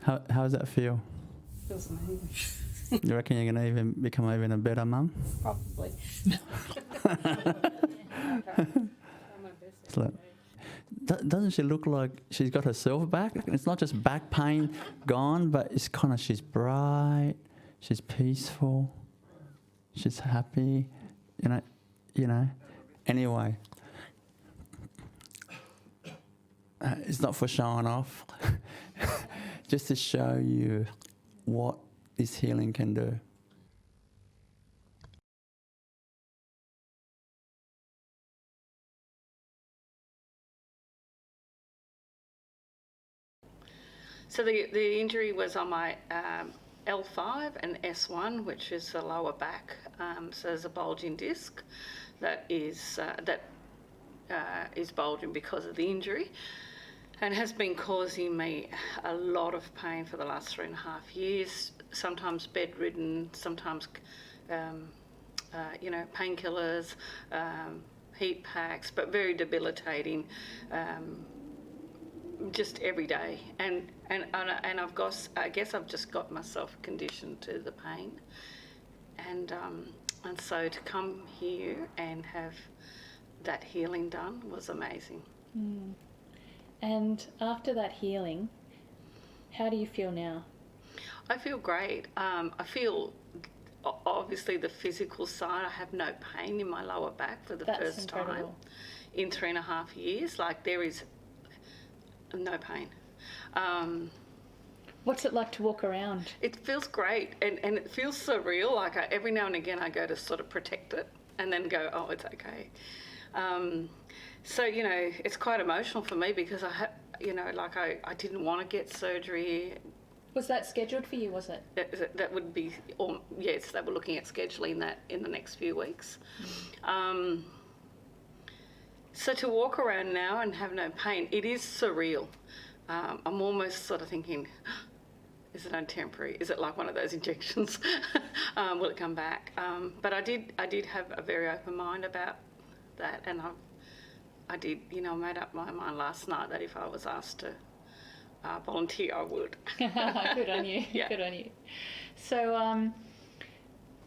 How does that feel? Feels amazing. You reckon you're going to become even a better mum? Probably. Doesn't she look like she's got herself back? It's not just back pain gone, but it's kind of, she's bright, she's peaceful, she's happy, you know. Anyway, it's not for showing off, just to show you what this healing can do. So the injury was on my L5 and S1, which is the lower back. So there's a bulging disc that is bulging because of the injury, and has been causing me a lot of pain for the last 3.5 years. Sometimes bedridden, sometimes painkillers, heat packs, but very debilitating. Just every day, and I guess I've just got myself conditioned to the pain, and so to come here and have that healing done was amazing. Mm. And after that healing, how do you feel now? I feel great. I feel obviously the physical side. I have no pain in my lower back for the first time in 3.5 years. Like, there is no pain. What's it like to walk around? It feels great, and it feels surreal. Like, every now and again I go to sort of protect it and then go, oh, it's okay. So, it's quite emotional for me, because I didn't want to get surgery. Was that scheduled for you, was it? That would be, yes, they were looking at scheduling that in the next few weeks. So to walk around now and have no pain, it is surreal. I'm almost sort of thinking, is it only temporary? Is it like one of those injections? Will it come back? But I did have a very open mind about that, and I did, made up my mind last night that if I was asked to volunteer, I would. Good on you. Yeah. Good on you. So,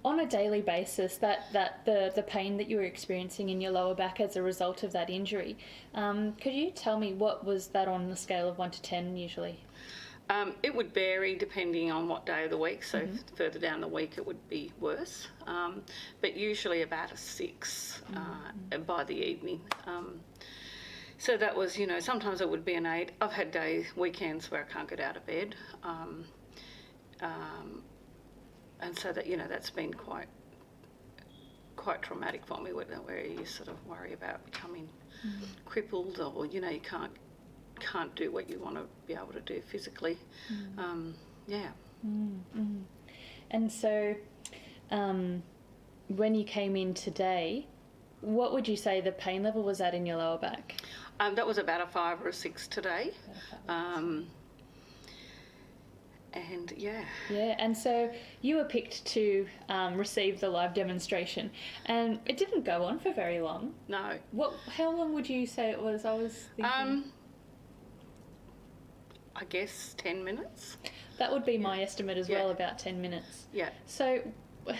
on a daily basis, the pain that you were experiencing in your lower back as a result of that injury, could you tell me what was that on the scale of 1 to 10 usually? It would vary depending on what day of the week. So further down the week, it would be worse. But usually about a 6 by the evening. So that was, you know, sometimes it would be an 8. I've had weekends where I can't get out of bed. And so that, you know, that's been quite traumatic for me, where you sort of worry about becoming crippled, or, you know, you can't do what you want to be able to do physically. And so when you came in today, what would you say the pain level was at in your lower back? That was about a 5 or a 6 today. And and so you were picked to receive the live demonstration, and it didn't go on for very long. No. How long would you say it was? I was thinking... I guess 10 minutes. That would be my estimate as well, about 10 minutes. Yeah. So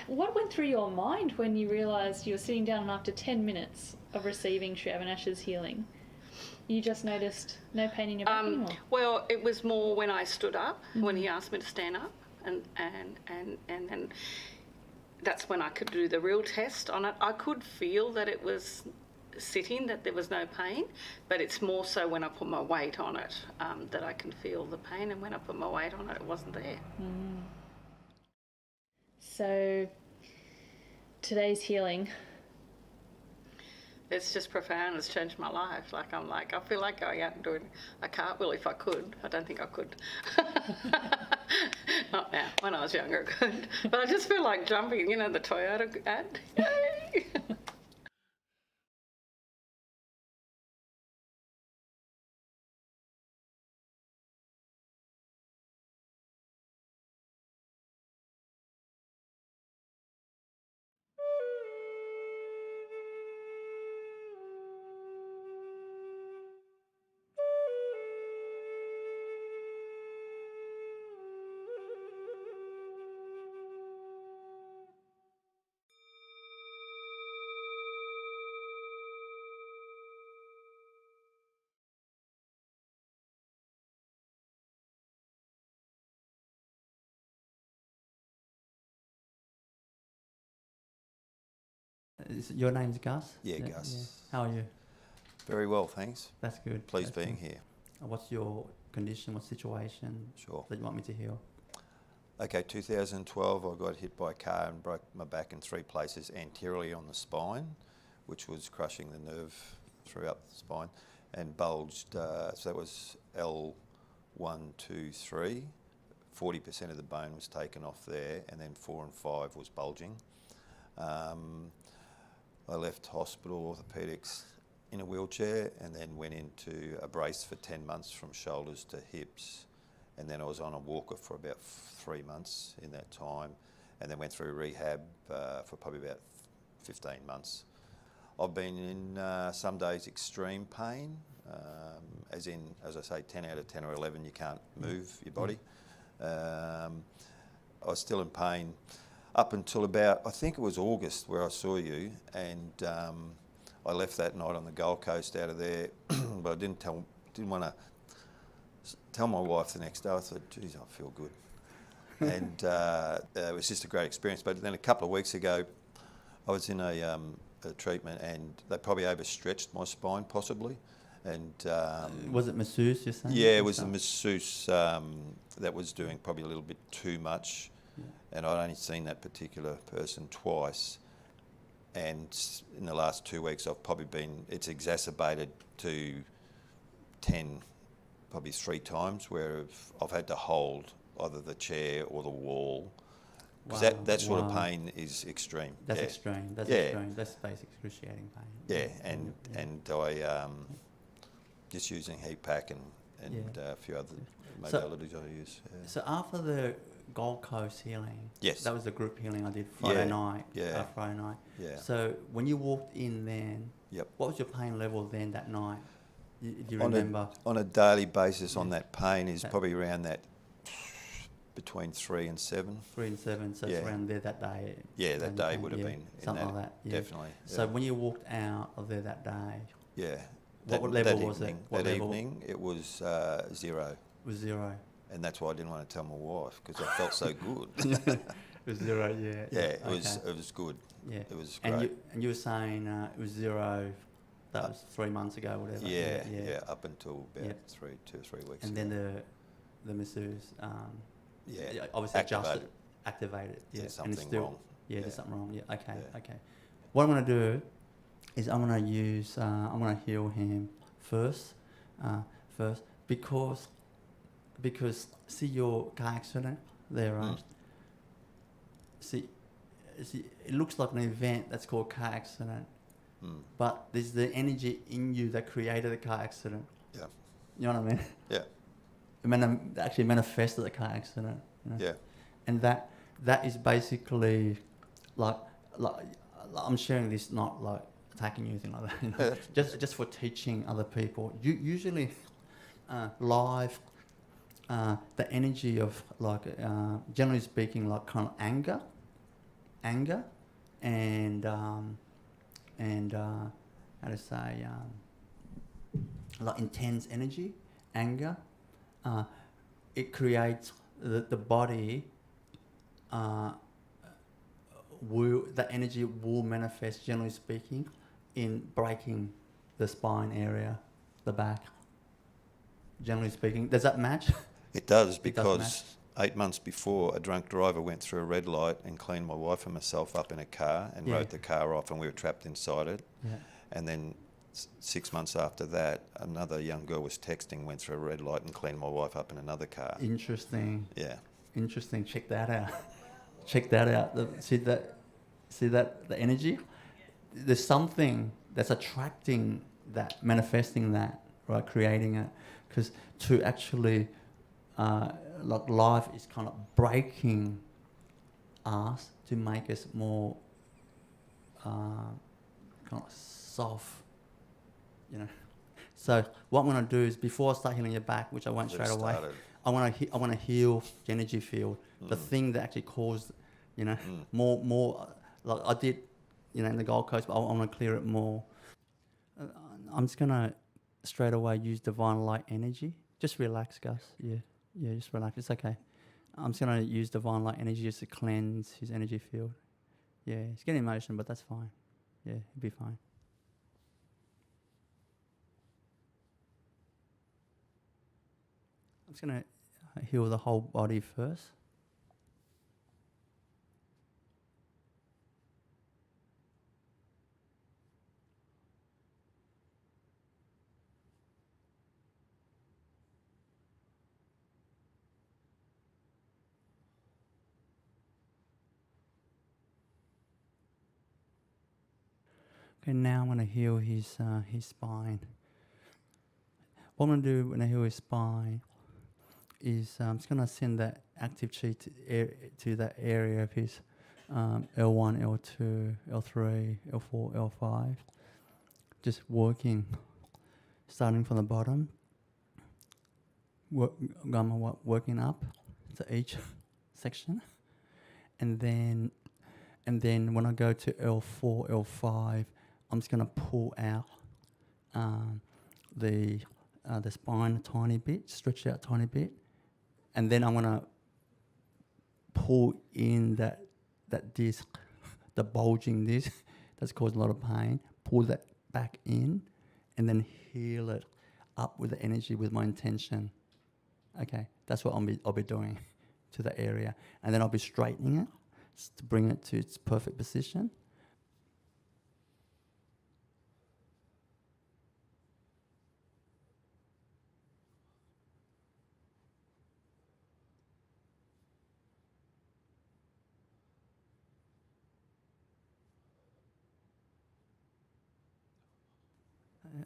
what went through your mind when you realised you were sitting down and after 10 minutes of receiving Sri Avinash's healing, you just noticed no pain in your back anymore? Well, it was more when I stood up, when he asked me to stand up, and then that's when I could do the real test on it. I could feel that it was sitting, that there was no pain, but it's more so when I put my weight on it that I can feel the pain, and when I put my weight on it, it wasn't there. So today's healing, it's just profound. It's changed my life. I feel like going out and doing a cartwheel if I could. I don't think I could. Not now. When I was younger, I could. But I just feel like jumping, you know, the Toyota ad. Yay! Your name's Gus? Yeah, Gus. Yeah. How are you? Very well, thanks. That's good. Pleased being here. What's your condition, what situation that you want me to heal? Okay, 2012 I got hit by a car and broke my back in 3 places anteriorly on the spine, which was crushing the nerve throughout the spine, and bulged, so that was L1, 2, 3. 40% of the bone was taken off there, and then 4 and 5 was bulging. I left hospital, orthopaedics, in a wheelchair, and then went into a brace for 10 months from shoulders to hips. And then I was on a walker for about 3 months in that time, and then went through rehab for probably about 15 months. I've been in some days extreme pain, as I say, 10 out of 10 or 11, you can't move your body. I was still in pain up until about, I think it was August where I saw you, and I left that night on the Gold Coast out of there, but I didn't want to tell my wife the next day. I thought, geez, I feel good. And it was just a great experience. But then a couple of weeks ago, I was in a treatment, and they probably overstretched my spine, possibly. And was it masseuse, you're saying? Yeah, it was the masseuse that was doing probably a little bit too much. Yeah. And I'd only seen that particular person twice. And in the last 2 weeks, it's exacerbated to 10, probably 3 times, where I've had to hold either the chair or the wall. Because that sort of pain is extreme. That's extreme. That's extreme. That's basic excruciating pain. Yeah, and I just using heat pack and a few other modalities I use. Yeah. So after the Gold Coast healing, yes, that was the group healing I did Friday night. Yeah. Friday night. Yeah. So when you walked in then, what was your pain level then that night? Do you remember? On a daily basis, on that pain is probably around that between 3 and 7. 3 and 7, so it's around there that day. Yeah, that day would have been something like that. Yeah. Definitely. So when you walked out of there that day, yeah, what level was it? That evening, it was 0. It was 0. And that's why I didn't want to tell my wife, because I felt so good. It was 0, yeah. Yeah, it okay. was good. Yeah. It was great. And you were saying it was 0, that was 3 months ago, whatever. Yeah, up until about 2 or 3 weeks and ago. then the masseuse obviously activated. Yeah, There's something wrong. Yeah, there's something wrong. Yeah, okay. What I'm going to do is I'm going to use, I'm going to heal him first, because see your car accident there, right? See, it looks like an event that's called car accident, but there's the energy in you that created the car accident. Yeah. You know what I mean? Yeah. It actually manifested the car accident. You know? Yeah. And that is basically like I'm sharing this, not like attacking you, anything like that. You know? just for teaching other people. Usually, live, the energy of like generally speaking, like kind of anger, and how to say like intense energy, anger. It creates the body. The energy will manifest, generally speaking, in breaking the spine area, the back. Generally speaking, does that match? It does, because 8 months before, a drunk driver went through a red light and cleaned my wife and myself up in a car and wrote the car off, and we were trapped inside it. Yeah. And then 6 months after that, another young girl was texting, went through a red light and cleaned my wife up in another car. Interesting. Yeah. Interesting. Check that out. Check that out. See that the energy? There's something that's attracting that, manifesting that, right? Creating it. Because to actually, like life is kind of breaking us to make us more kind of soft, you know. So what I'm going to do is, before I start healing your back, which I won't straight away, I want to heal the energy field, the thing that actually caused, you know, more like I did, you know, in the Gold Coast, but I want to clear it more. I'm just going to straight away use divine light energy. Just relax, Gus. Yeah, just relax. It's okay. I'm just going to use divine light energy just to cleanse his energy field. Yeah, he's getting emotional, but that's fine. Yeah, he'll be fine. I'm just going to heal the whole body first. Okay, now I'm going to heal his spine. What I'm going to do when I heal his spine is I'm just going to send that active chi to that area of his L1, L2, L3, L4, L5. Just working, starting from the bottom, working up to each section, and then when I go to L4, L5, I'm just going to pull out the spine a tiny bit, stretch it out a tiny bit, and then I'm going to pull in that disc, the bulging disc that's caused a lot of pain, pull that back in, and then heal it up with the energy, with my intention. Okay, that's what I'll be doing to the area, and then I'll be straightening it to bring it to its perfect position.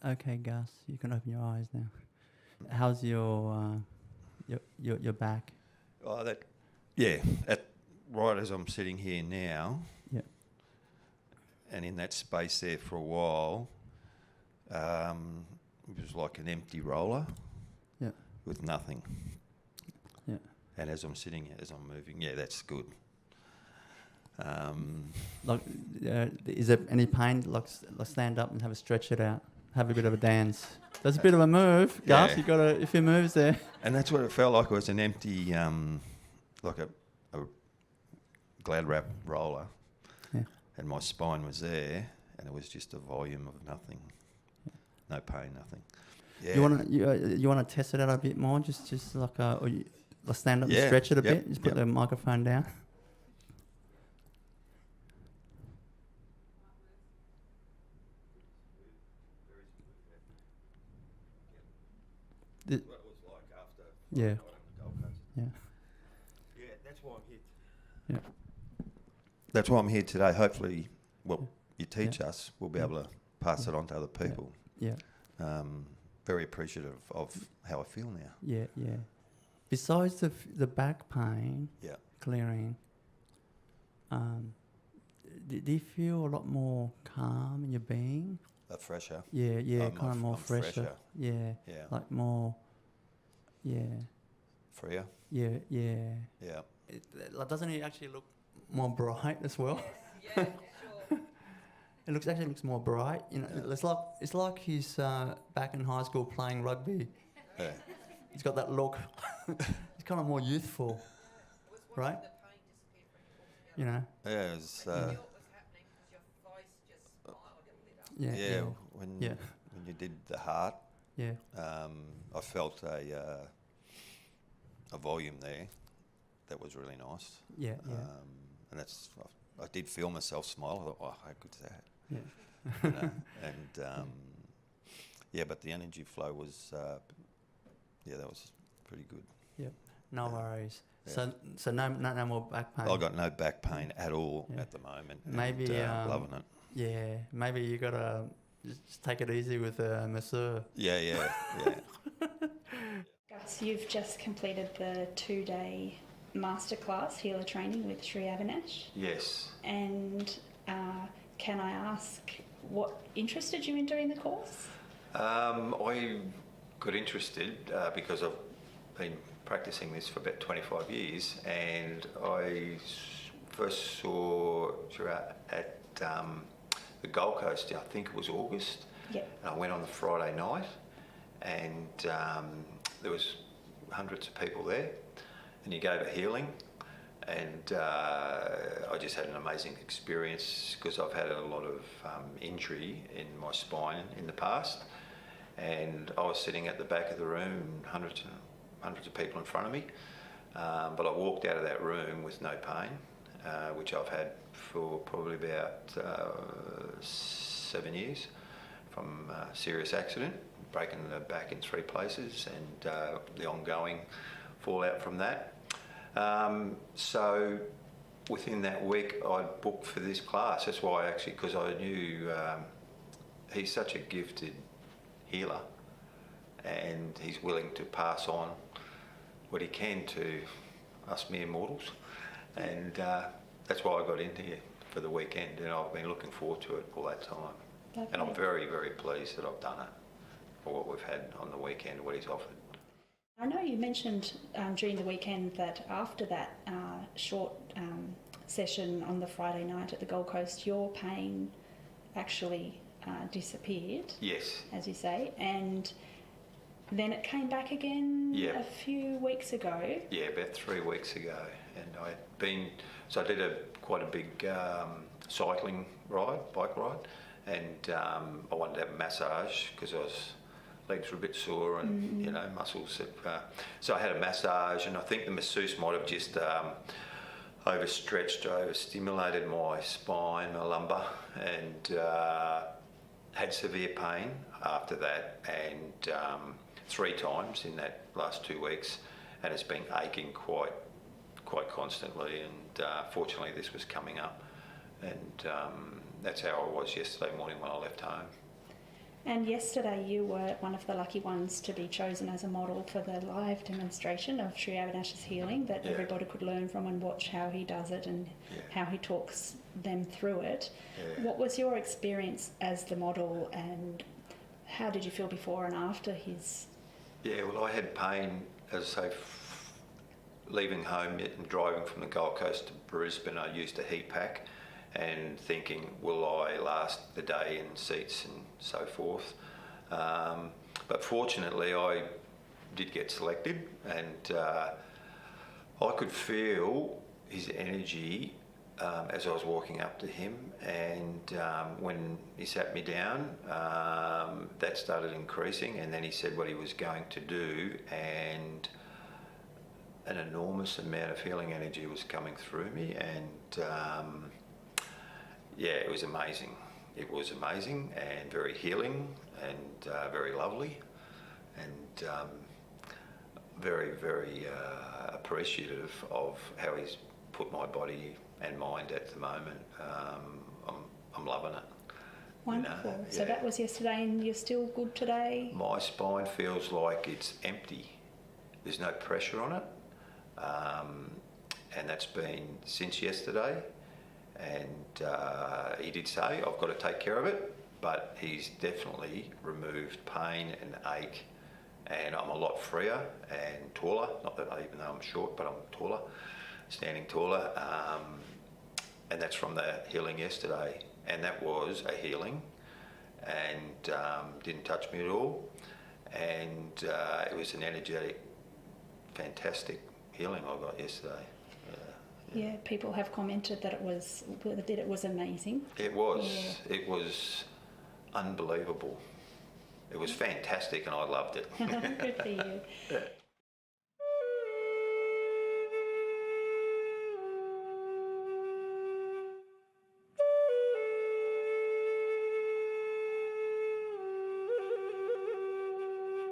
Okay, Gus, you can open your eyes now. How's your back? Oh, right as I'm sitting here now. Yeah. And in that space there for a while, it was like an empty roller. Yeah. With nothing. Yeah. And as I'm sitting, as I'm moving, that's good. Is there any pain? Like stand up and have a stretch it out. Have a bit of a dance. That's a bit of a move, Gus. Yeah. You got a few moves there. And that's what it felt like. It was an empty, like a glad wrap roller. Yeah. And my spine was there, and it was just a volume of nothing. No pain, nothing. Yeah. You wanna test it out a bit more, just like or you stand up and stretch it a bit. Just put the microphone down. What it was like after. Yeah. Yeah. Yeah, that's why I'm here. Yeah. That's why I'm here today. Hopefully, what you teach us, we'll be able to pass it on to other people. Yeah. Very appreciative of how I feel now. Yeah, yeah. Besides the back pain, clearing, do you feel a lot more calm in your being? Fresher. Yeah, kind of more fresher. Yeah, like more. Yeah. Freer. Yeah. Yeah. Doesn't it actually look more bright as well? Yeah, sure. It actually looks more bright. You know, it's like he's back in high school playing rugby. Yeah. He's got that look. He's kind of more youthful, right? You know. Yeah. It was, yeah. When you did the heart. Yeah. I felt a volume there that was really nice. Yeah. And that's I did feel myself smile. I thought, oh, how good's that? Yeah. You know? And but the energy flow was that was pretty good. Yeah. No worries. Yeah. So no more back pain. I got no back pain at all at the moment. Maybe loving it. Yeah. Maybe you gotta just take it easy with a masseur. Yeah. Gus, you've just completed the 2-day masterclass healer training with Sri Avinash. Yes. And can I ask what interested you in doing the course? I got interested because I've been practicing this for about 25 years, and I first saw Sri at the Gold Coast. I think it was August. Yep. And I went on the Friday night, and there was hundreds of people there, and you gave a healing, and I just had an amazing experience because I've had a lot of injury in my spine in the past, and I was sitting at the back of the room, hundreds of people in front of me, but I walked out of that room with no pain, which I've had for probably about 7 years from a serious accident, breaking the back in 3 places, and the ongoing fallout from that. So within that week I booked for this class. That's why actually, because I knew he's such a gifted healer, and he's willing to pass on what he can to us mere mortals, and that's why I got into here for the weekend, and I've been looking forward to it all that time. Lovely. And I'm very, very pleased that I've done it for what we've had on the weekend, what he's offered. I know you mentioned during the weekend that after that short session on the Friday night at the Gold Coast, your pain actually disappeared. Yes. As you say, and then it came back again a few weeks ago. Yeah, about 3 weeks ago, and I did quite a big cycling bike ride, and I wanted to have a massage because legs were a bit sore and muscles. So I had a massage, and I think the masseuse might have just overstretched, overstimulated my spine, my lumbar, and had severe pain after that, and 3 times in that last 2 weeks, and it's been aching quite constantly, and fortunately this was coming up, and that's how I was yesterday morning when I left home. And yesterday you were one of the lucky ones to be chosen as a model for the live demonstration of Sri Avinash's healing that everybody could learn from and watch how he does it and how he talks them through it. Yeah. What was your experience as the model, and how did you feel before and after his... Yeah, well, I had pain, as I say, leaving home and driving from the Gold Coast to Brisbane. I used a heat pack and thinking, will I last the day in seats and so forth? But fortunately, I did get selected, and I could feel his energy as I was walking up to him, and when he sat me down, that started increasing, and then he said what he was going to do, and an enormous amount of healing energy was coming through me, and yeah, it was amazing. It was amazing and very healing and very lovely, and very, very appreciative of how he's put my body and mind at the moment. I'm loving it. Wonderful. You know? So that was yesterday, and you're still good today? My spine feels like it's empty. There's no pressure on it. And that's been since yesterday. And he did say, I've got to take care of it, but he's definitely removed pain and ache, and I'm a lot freer and taller. Not that even though I'm short, but I'm taller, standing taller. And that's from the healing yesterday. And that was a healing, and didn't touch me at all. And it was an energetic, fantastic healing I got yesterday. Yeah, people have commented that it was amazing. It was. Yeah. It was unbelievable. It was fantastic, and I loved it. Good for you.